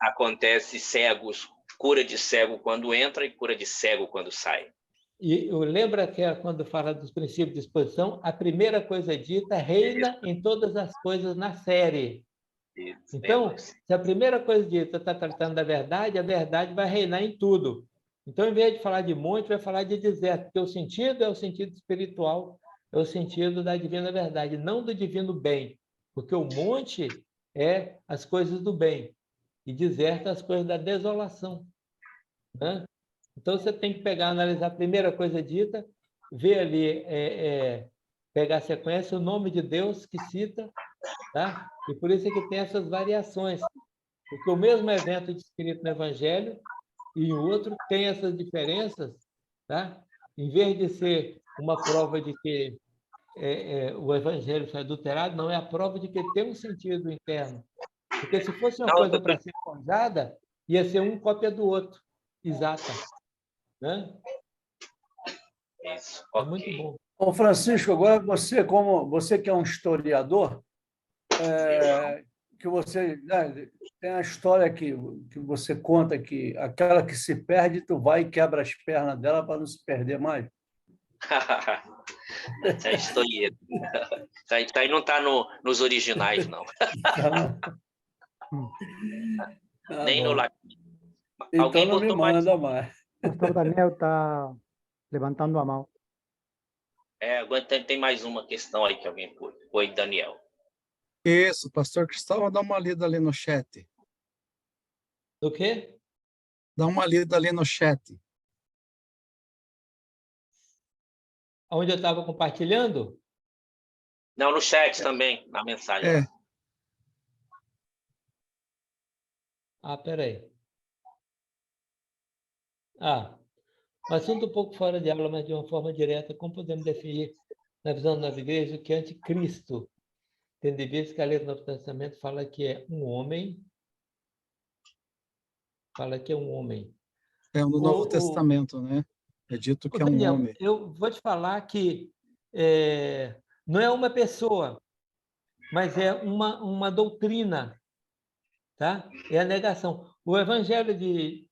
acontece cegos, cura de cego quando entra e cura de cego quando sai. E lembra que quando fala dos princípios de exposição, a primeira coisa dita reina em todas as coisas na série. Então, se a primeira coisa dita está tratando da verdade, a verdade vai reinar em tudo. Então, em vez de falar de monte, vai falar de deserto, porque o sentido é o sentido espiritual, é o sentido da divina verdade, não do divino bem, porque o monte é as coisas do bem e deserto as coisas da desolação. Né? Então, você tem que pegar, analisar a primeira coisa dita, ver ali, pegar a sequência, o nome de Deus que cita, tá? E por isso é que tem essas variações, porque o mesmo evento descrito no Evangelho e em outro tem essas diferenças, tá? Em vez de ser uma prova de que o Evangelho foi adulterado, não é a prova de que tem um sentido interno. Porque se fosse uma coisa para ser forjada, ia ser um cópia do outro, exata. Né? Isso, é muito bom. Ô, Francisco, agora você que é um historiador, que você tem a história que você conta que aquela que se perde, tu vai e quebra as pernas dela para não se perder mais. Essa é a historieta. Isso aí não está nos originais, não. Nem bom. no latim. Então Alguém não me manda mais. O pastor Daniel está levantando a mão. Agora tem mais uma questão aí que alguém pôs. Oi, Daniel. Isso, pastor Cristóvão, dá uma lida ali no chat. Do quê? Dá uma lida ali no chat. Onde eu estava compartilhando? Não, no chat também, na mensagem. Peraí. Um assunto um pouco fora de aula, mas de uma forma direta, como podemos definir, na visão da igreja, o que é anticristo? Tendo em vista que a lei do Novo Testamento fala que é um homem. No Novo Testamento, né? É dito que é um homem. Eu vou te falar que não é uma pessoa, mas é uma doutrina. tá? É a negação. O evangelho de...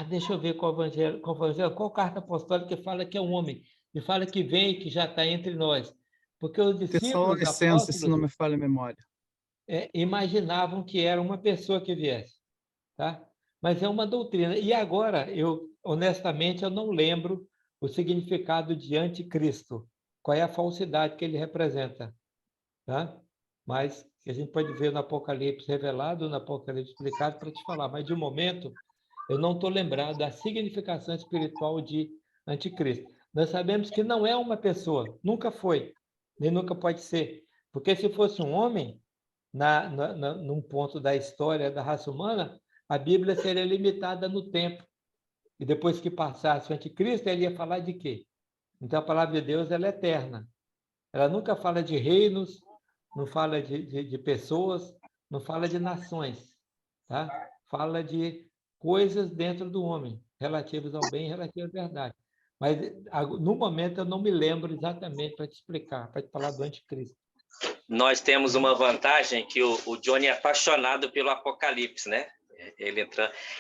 deixa eu ver qual evangelho, qual carta apostólica que fala que é um homem, e fala que vem e que já está entre nós. Porque os discípulos Tessalonicenses, se não me apóstolos falha a memória. imaginavam que era uma pessoa que viesse, tá? Mas é uma doutrina. E agora, honestamente, eu não lembro o significado de anticristo. Qual é a falsidade que ele representa, tá? Mas a gente pode ver no Apocalipse revelado, no Apocalipse explicado para te falar. Mas, de momento, eu não estou lembrado da significação espiritual de anticristo. Nós sabemos que não é uma pessoa, nunca foi, nem nunca pode ser. Porque se fosse um homem, num ponto da história da raça humana, a Bíblia seria limitada no tempo. E depois que passasse o anticristo, ele ia falar de quê? Então, a palavra de Deus ela é eterna. Ela nunca fala de reinos, não fala de pessoas, não fala de nações. Tá? Fala de coisas dentro do homem, relativas ao bem e relativas à verdade. Mas, no momento, eu não me lembro exatamente para te explicar, para te falar do anticristo. Nós temos uma vantagem que o Johnny é apaixonado pelo Apocalipse, né?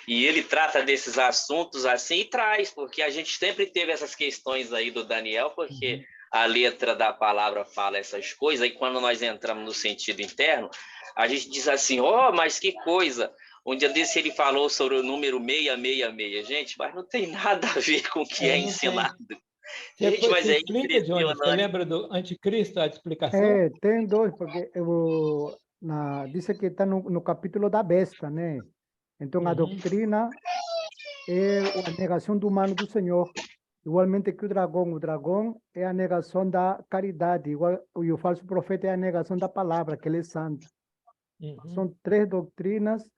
E ele trata desses assuntos assim e traz, porque a gente sempre teve essas questões aí do Daniel, porque a letra da palavra fala essas coisas, e quando nós entramos no sentido interno, a gente diz assim, mas que coisa! Um dia desse ele falou sobre o número 666, gente, mas não tem nada a ver com o que é ensinado. Gente, mas é explica, Johnny, você lembra do anticristo, a explicação? Tem dois, porque diz que está no capítulo da besta, né? Então, a doutrina é a negação do humano do Senhor. Igualmente que o dragão é a negação da caridade, e o falso profeta é a negação da palavra, que ele é santo. São três doutrinas: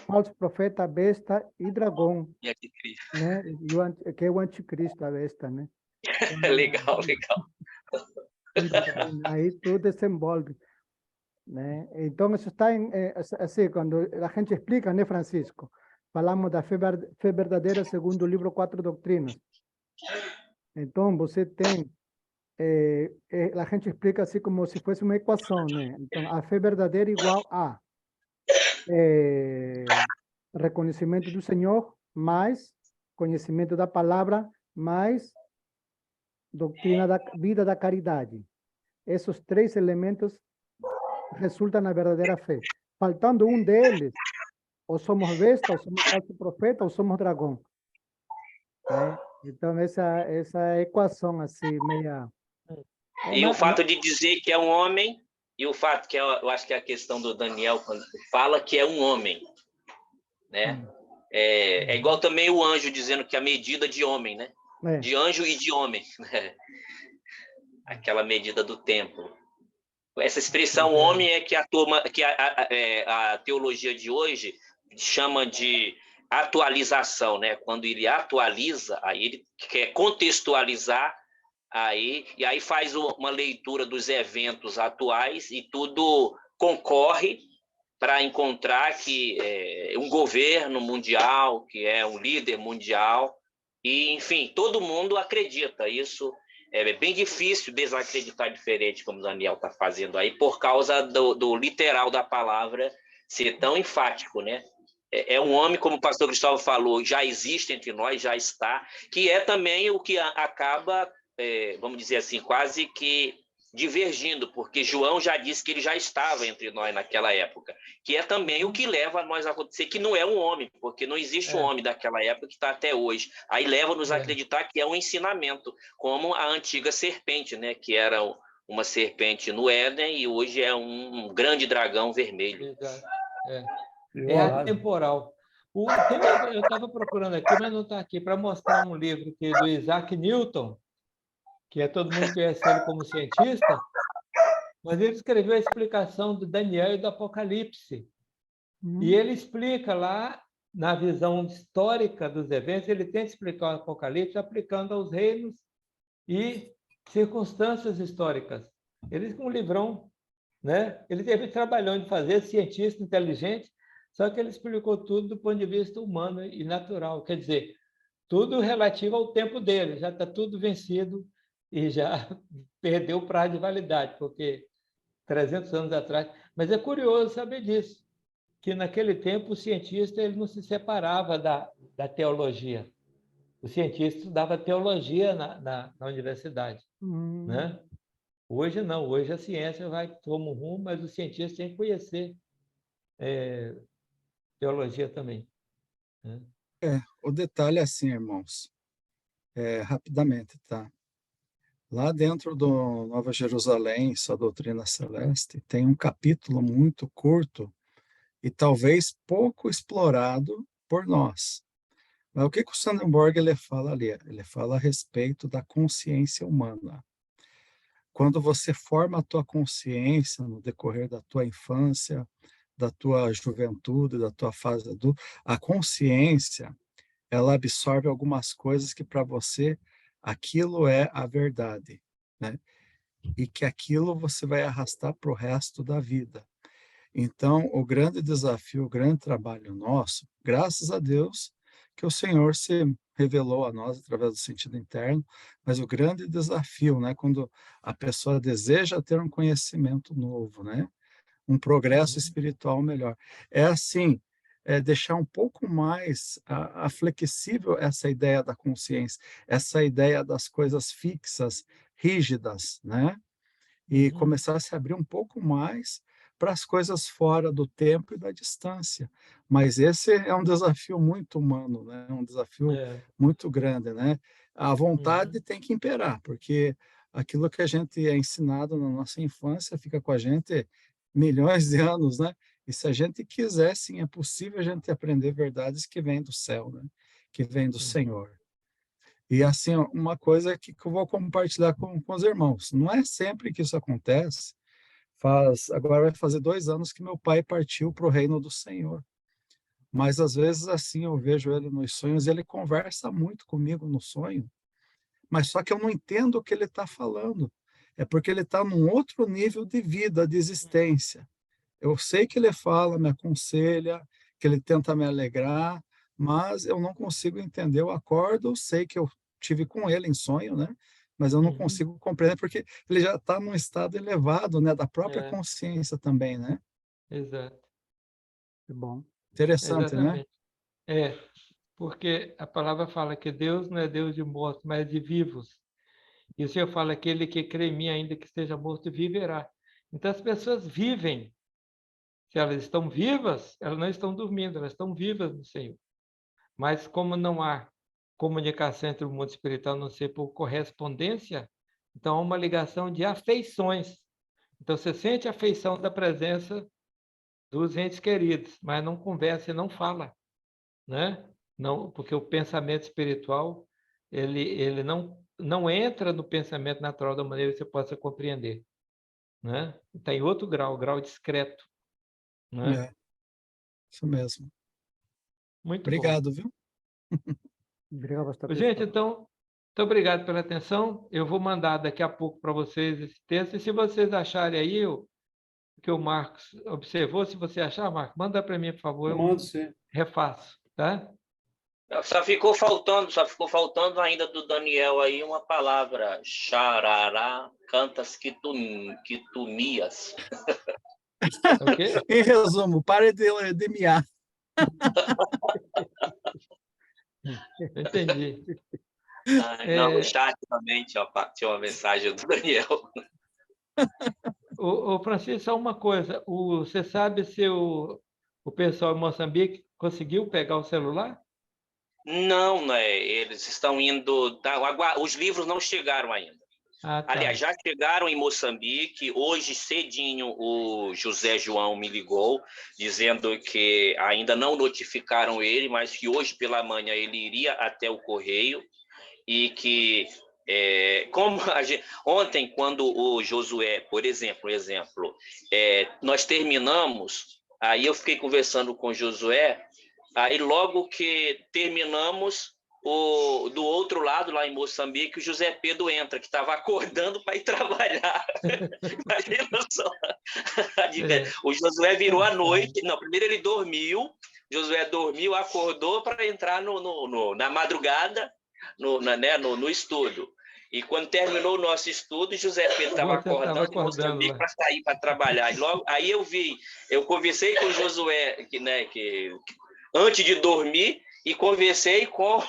falso profeta, besta e dragão. E anticristo. Né? Que é o anticristo, a besta, né? Legal. Aí tudo desenvolve. Né? Então, isso está assim, quando a gente explica, né, Francisco? Falamos da fé verdadeira segundo o livro 4 Doutrinas. Então, você tem, a gente explica assim como se fosse uma equação, né? Então, a fé verdadeira igual a reconhecimento do Senhor, mais conhecimento da palavra, mais doutrina da vida da caridade. Esses três elementos resultam na verdadeira fé. Faltando um deles, ou somos besta, ou somos falso profeta, ou somos dragão. Então, essa equação assim, meia... E o fato de dizer que é um homem, e o fato que eu acho que é a questão do Daniel, quando fala que é um homem, né? É igual também o anjo dizendo que é a medida de homem, né? De anjo e de homem, né? Aquela medida do tempo. Essa expressão homem é que a teologia de hoje chama de atualização, né? Quando ele atualiza, aí ele quer contextualizar, e aí faz uma leitura dos eventos atuais e tudo concorre para encontrar que um governo mundial, que é um líder mundial, e, enfim, todo mundo acredita. Isso é bem difícil desacreditar diferente, como o Daniel está fazendo aí, por causa do literal da palavra ser tão enfático, né? É um homem, como o pastor Cristóvão falou, já existe entre nós, já está, que é também o que acaba, vamos dizer assim, quase que divergindo, porque João já disse que ele já estava entre nós naquela época, que é também o que leva a nós a acontecer que não é um homem, porque não existe um homem daquela época que está até hoje. Aí leva-nos a acreditar que é um ensinamento, como a antiga serpente, né, que era uma serpente no Éden e hoje é um grande dragão vermelho. É atemporal. Eu estava procurando aqui, mas não está aqui, para mostrar um livro que do Isaac Newton, que todo mundo conhece ele como cientista, mas ele escreveu a explicação do Daniel e do Apocalipse. E ele explica lá, na visão histórica dos eventos, ele tenta explicar o Apocalipse aplicando aos reinos e circunstâncias históricas. Ele com um livrão, né? Ele teve trabalhão de fazer, cientista inteligente, só que ele explicou tudo do ponto de vista humano e natural. Quer dizer, tudo relativo ao tempo dele, já está tudo vencido e já perdeu o prazo de validade, porque 300 anos atrás. Mas é curioso saber disso, que naquele tempo o cientista ele não se separava da teologia. O cientista estudava teologia na universidade, né? Hoje não, hoje a ciência vai tomar um rumo, mas o cientista tem que conhecer teologia também, né? O detalhe é assim, irmãos, rapidamente, tá? Lá dentro do Nova Jerusalém, sua doutrina celeste, tem um capítulo muito curto e talvez pouco explorado por nós. Mas o que o Swedenborg ele fala ali? Ele fala a respeito da consciência humana. Quando você forma a tua consciência no decorrer da tua infância, da tua juventude, da tua fase adulta, a consciência, ela absorve algumas coisas que para você aquilo é a verdade, né? E que aquilo você vai arrastar para o resto da vida. Então, o grande desafio, o grande trabalho nosso, graças a Deus, que o Senhor se revelou a nós através do sentido interno, mas o grande desafio, né, quando a pessoa deseja ter um conhecimento novo, né, um progresso espiritual melhor, é assim, deixar um pouco mais a flexível essa ideia da consciência, essa ideia das coisas fixas, rígidas, né, e começar a se abrir um pouco mais para as coisas fora do tempo e da distância. Mas esse é um desafio muito humano, né? Um desafio muito grande, né? A vontade tem que imperar, porque aquilo que a gente é ensinado na nossa infância fica com a gente milhões de anos, né? E se a gente quiser, sim, é possível a gente aprender verdades que vêm do céu, né? Que vêm do Senhor. E assim, uma coisa que eu vou compartilhar com os irmãos. Não é sempre que isso acontece. Agora vai fazer 2 anos que meu pai partiu para o reino do Senhor. Mas às vezes assim eu vejo ele nos sonhos e ele conversa muito comigo no sonho. Mas só que eu não entendo o que ele está falando. É porque ele está num outro nível de vida, de existência. Eu sei que ele fala, me aconselha, que ele tenta me alegrar, mas eu não consigo entender. Eu acordo, eu sei que eu tive com ele em sonho, né? Mas eu não consigo compreender porque ele já está num estado elevado, né? Da própria consciência também, né? Exato. Que bom. Interessante, né? Exatamente. Porque a palavra fala que Deus não é Deus de mortos, mas de vivos. E o Senhor fala que aquele que crê em mim, ainda que esteja morto, viverá. Então as pessoas vivem. Se elas estão vivas, elas não estão dormindo, elas estão vivas no Senhor. Mas como não há comunicação entre o mundo espiritual, a não ser por correspondência, então há uma ligação de afeições. Então você sente a afeição da presença dos entes queridos, mas não conversa e não fala, né? Não, porque o pensamento espiritual ele não entra no pensamento natural da maneira que você possa compreender, né? Está em outro grau, grau discreto, né? Isso mesmo. Muito Obrigado, bom. viu? Obrigado, pastor. Gente, então, muito obrigado pela atenção. Eu vou mandar daqui a pouco para vocês esse texto. E se vocês acharem aí o que o Marcos observou, se você achar, Marcos, manda para mim, por favor. Eu mando, sim. Refaço, tá? Só ficou faltando ainda do Daniel aí uma palavra. Xarará, cantas que tu mias. Okay? Em resumo, pare de miar. Entendi. Não, no chat também tinha uma mensagem do Daniel. Ô, Francisco, só uma coisa. Você sabe se o pessoal em Moçambique conseguiu pegar o celular? Não, né? Eles estão indo... Os livros não chegaram ainda. Ah, tá. Aliás, já chegaram em Moçambique. Hoje, cedinho, o José João me ligou, dizendo que ainda não notificaram ele, mas que hoje pela manhã ele iria até o correio e que, ontem, quando o Josué, por exemplo, nós terminamos, aí eu fiquei conversando com o Josué, aí logo que terminamos, do outro lado, lá em Moçambique, o José Pedro entra, que estava acordando para ir trabalhar. Imagina só. O Josué virou à noite. Não, primeiro ele dormiu, Josué dormiu, acordou para entrar na madrugada, no estudo. E quando terminou o nosso estudo, José Pedro estava acordando em Moçambique para sair para trabalhar. E logo aí eu conversei com o Josué, que antes de dormir, e conversei com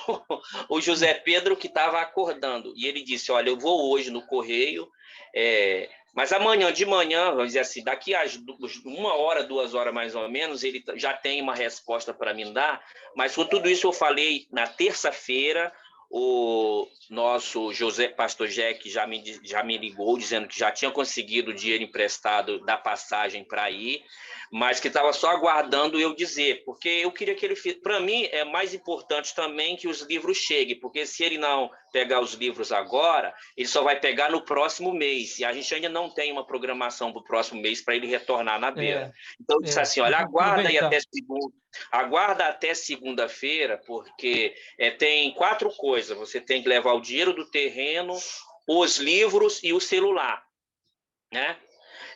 o José Pedro, que estava acordando. E ele disse, olha, eu vou hoje no correio, mas amanhã de manhã, vamos dizer assim, daqui a 1 hora, 2 horas mais ou menos, ele já tem uma resposta para me dar. Mas com tudo isso eu falei na terça-feira. O nosso pastor Jack já me ligou dizendo que já tinha conseguido o dinheiro emprestado da passagem para ir, mas que estava só aguardando eu dizer, porque eu queria que ele fizesse. Para mim, é mais importante também que os livros cheguem, porque se ele não pegar os livros agora, ele só vai pegar no próximo mês, e a gente ainda não tem uma programação para o próximo mês para ele retornar na beira. Então, eu disse assim, olha, aguarda até segunda-feira, porque tem 4 coisas. Você tem que levar o dinheiro do terreno, os livros e o celular, né?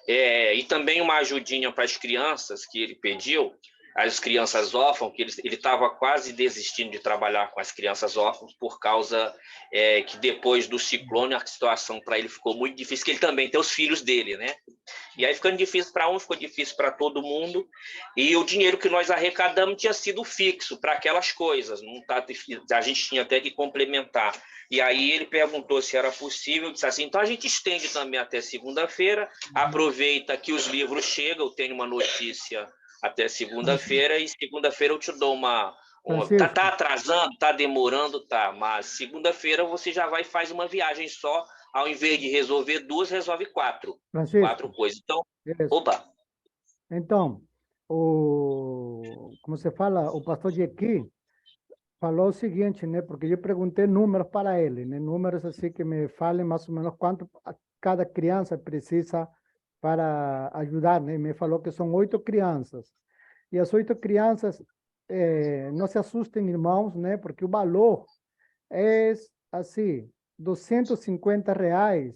E também uma ajudinha para as crianças que ele pediu, as crianças órfãs, que ele estava quase desistindo de trabalhar com as crianças órfãs por causa que depois do ciclone a situação para ele ficou muito difícil, que ele também tem os filhos dele, né? E aí ficando difícil para ficou difícil para todo mundo, e o dinheiro que nós arrecadamos tinha sido fixo para aquelas coisas, não tá, a gente tinha até que complementar. E aí ele perguntou se era possível, disse assim, então a gente estende também até segunda-feira, aproveita que os livros chegam, eu tenho uma notícia até segunda-feira, e segunda-feira eu te dou uma tá atrasando, tá demorando, tá, mas segunda-feira você já vai e faz uma viagem só, ao invés de resolver 2, resolve 4. Francisco, 4 coisas. Então, opa. Então, como se fala, o pastor Jequi falou o seguinte, né? Porque eu perguntei números para ele, né? Números assim que me falem mais ou menos quanto cada criança precisa para ajudar, né? Me falou que são 8 crianças. E as 8 crianças, não se assustem, irmãos, né? Porque o valor é assim, R$250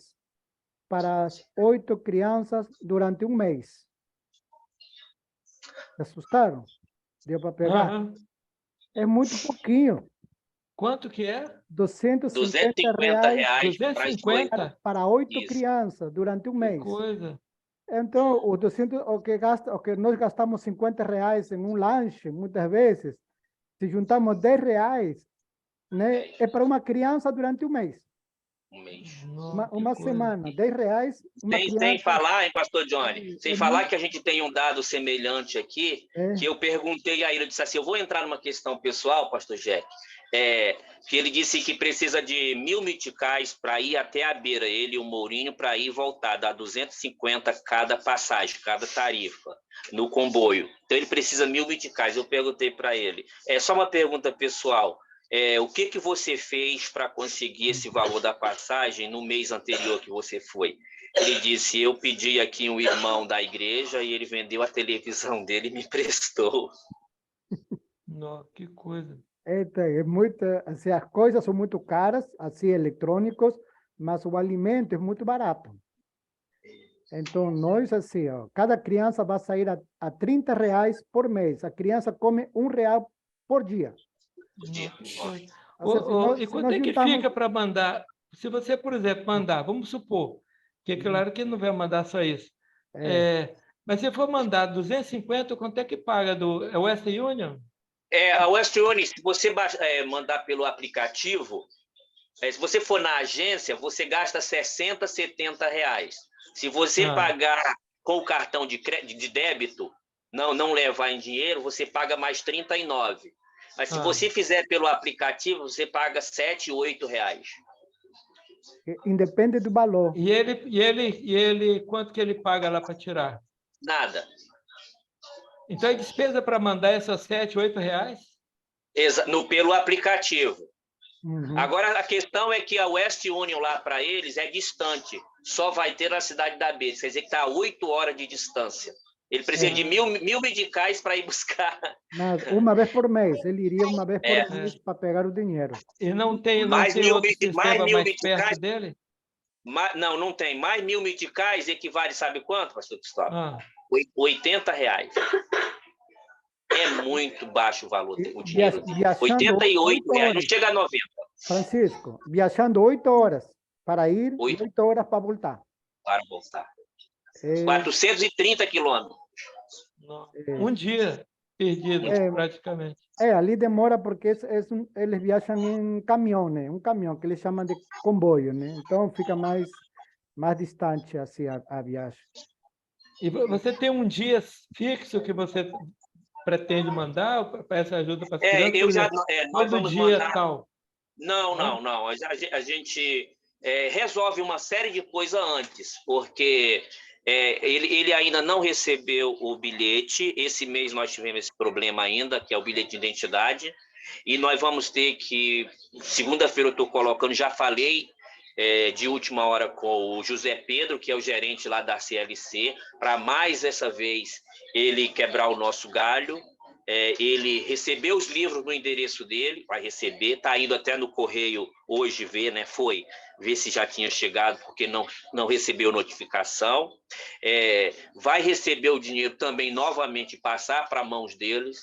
para as 8 crianças durante um mês. Se assustaram? Deu para pegar? Uhum. É muito pouquinho. Quanto que é? R$250 para 8 Isso. crianças durante um mês. Que coisa. Então, o que nós gastamos R$50 em um lanche, muitas vezes, se juntamos R$10, né, é para uma criança durante um mês. Um mês. Uma semana, R$10. Sem falar, hein, pastor Johnny? Sem falar que a gente tem um dado semelhante aqui, que eu perguntei a ele, eu disse assim, eu vou entrar numa questão pessoal, pastor Jack, que ele disse que precisa de 1.000 meticais para ir até a beira, ele e o Mourinho, para ir e voltar, dá 250 cada passagem, cada tarifa, no comboio. Então, ele precisa 1.000 meticais. Eu perguntei para ele. É só uma pergunta pessoal. O que você fez para conseguir esse valor da passagem no mês anterior que você foi? Ele disse, eu pedi aqui um irmão da igreja e ele vendeu a televisão dele e me emprestou. Não, que coisa. É muito, assim, as coisas são muito caras, assim, eletrônicos, mas o alimento é muito barato. Então, nós, assim, cada criança vai sair a R$30 por mês. A criança come R$1 por dia. E quanto é que fica para mandar? Se você, por exemplo, mandar, vamos supor, que é claro que não vai mandar só isso. Mas se for mandar 250, quanto é que paga do Western Union? A Western Union, se você mandar pelo aplicativo, se você for na agência, você gasta R$60, R$70. Se você pagar com o cartão de débito, não levar em dinheiro, você paga mais R$39. Mas se você fizer pelo aplicativo, você paga R$7, R$8. Independe do valor. E ele, quanto que ele paga lá para tirar? Nada. Então, é despesa para mandar essas R$7, R$8? Pelo aplicativo. Uhum. Agora, a questão é que a West Union lá para eles é distante. Só vai ter na cidade da Beira. Quer dizer que está a 8 horas de distância. Ele precisa de 1.000 medicais para ir buscar. Mas uma vez por mês. Ele iria uma vez por mês para pegar o dinheiro. E não tem outro sistema mais perto dele? Não tem. Mais 1.000 medicais equivale, sabe quanto, pastor Cristóvão? R$80. É muito baixo o valor do dinheiro. R$88. Não chega a 90. Francisco, viajando 8 horas. para ir 8 e 8 horas para voltar. para voltar. 430 quilômetros. Um dia perdido, praticamente. Ali demora porque eles viajam em caminhão, né? Um caminhão que eles chamam de comboio, né? Então fica mais distante assim a viagem. E você tem um dia fixo que você pretende mandar para essa ajuda para as crianças? Eu já, nós todo vamos dia mandar... tal. Não. A gente resolve uma série de coisas antes, porque ele ainda não recebeu o bilhete. Esse mês nós tivemos esse problema ainda, que é o bilhete de identidade, e nós vamos ter que... Segunda-feira eu estou colocando, já falei de última hora com o José Pedro, que é o gerente lá da CLC, para mais essa vez ele quebrar o nosso galho. Ele recebeu os livros no endereço dele, vai receber, está indo até no correio hoje ver, né? Ver se já tinha chegado, porque não recebeu notificação. Vai receber o dinheiro também novamente, passar para mãos deles.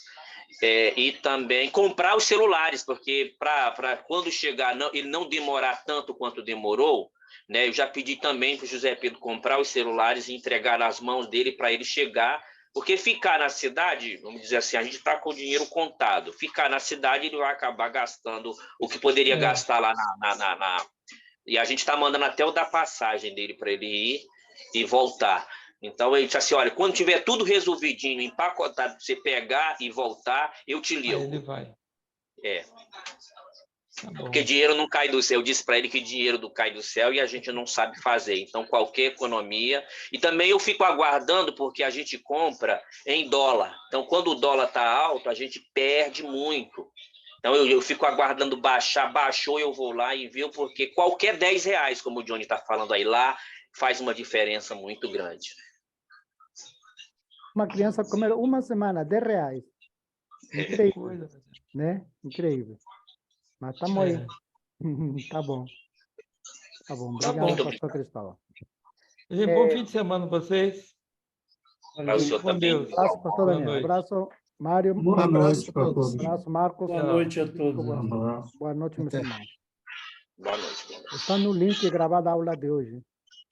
E também comprar os celulares, porque para quando chegar, ele não demorar tanto quanto demorou, né? Eu já pedi também para o José Pedro comprar os celulares e entregar nas mãos dele para ele chegar, porque ficar na cidade, vamos dizer assim, a gente está com o dinheiro contado, ficar na cidade ele vai acabar gastando o que poderia gastar lá E a gente está mandando até o da passagem dele para ele ir e voltar. Então, ele disse assim, olha, quando tiver tudo resolvidinho, empacotado, para você pegar e voltar, eu te ligo. Aí ele vai. Tá, porque dinheiro não cai do céu. Eu disse para ele que dinheiro não cai do céu e a gente não sabe fazer. Então, qualquer economia... E também eu fico aguardando, porque a gente compra em dólar. Então, quando o dólar está alto, a gente perde muito. Então, eu fico aguardando baixar. Baixou, eu vou lá e envio, porque qualquer R$10, como o Johnny está falando aí, lá faz uma diferença muito grande. Uma criança comer uma semana, R$10. Incrível, né? Incrível. Mas estamos aí. Tá bom. Tá bom. Obrigado, pastor Cristóvão. Bom fim de semana para vocês. Com Deus. Abraço, pastor Daniel. Abraço, Mário. Boa noite para todos. Abraço, Marcos. Boa noite a todos. Boa noite, meus irmãos. Boa noite. Está no link gravado a aula de hoje.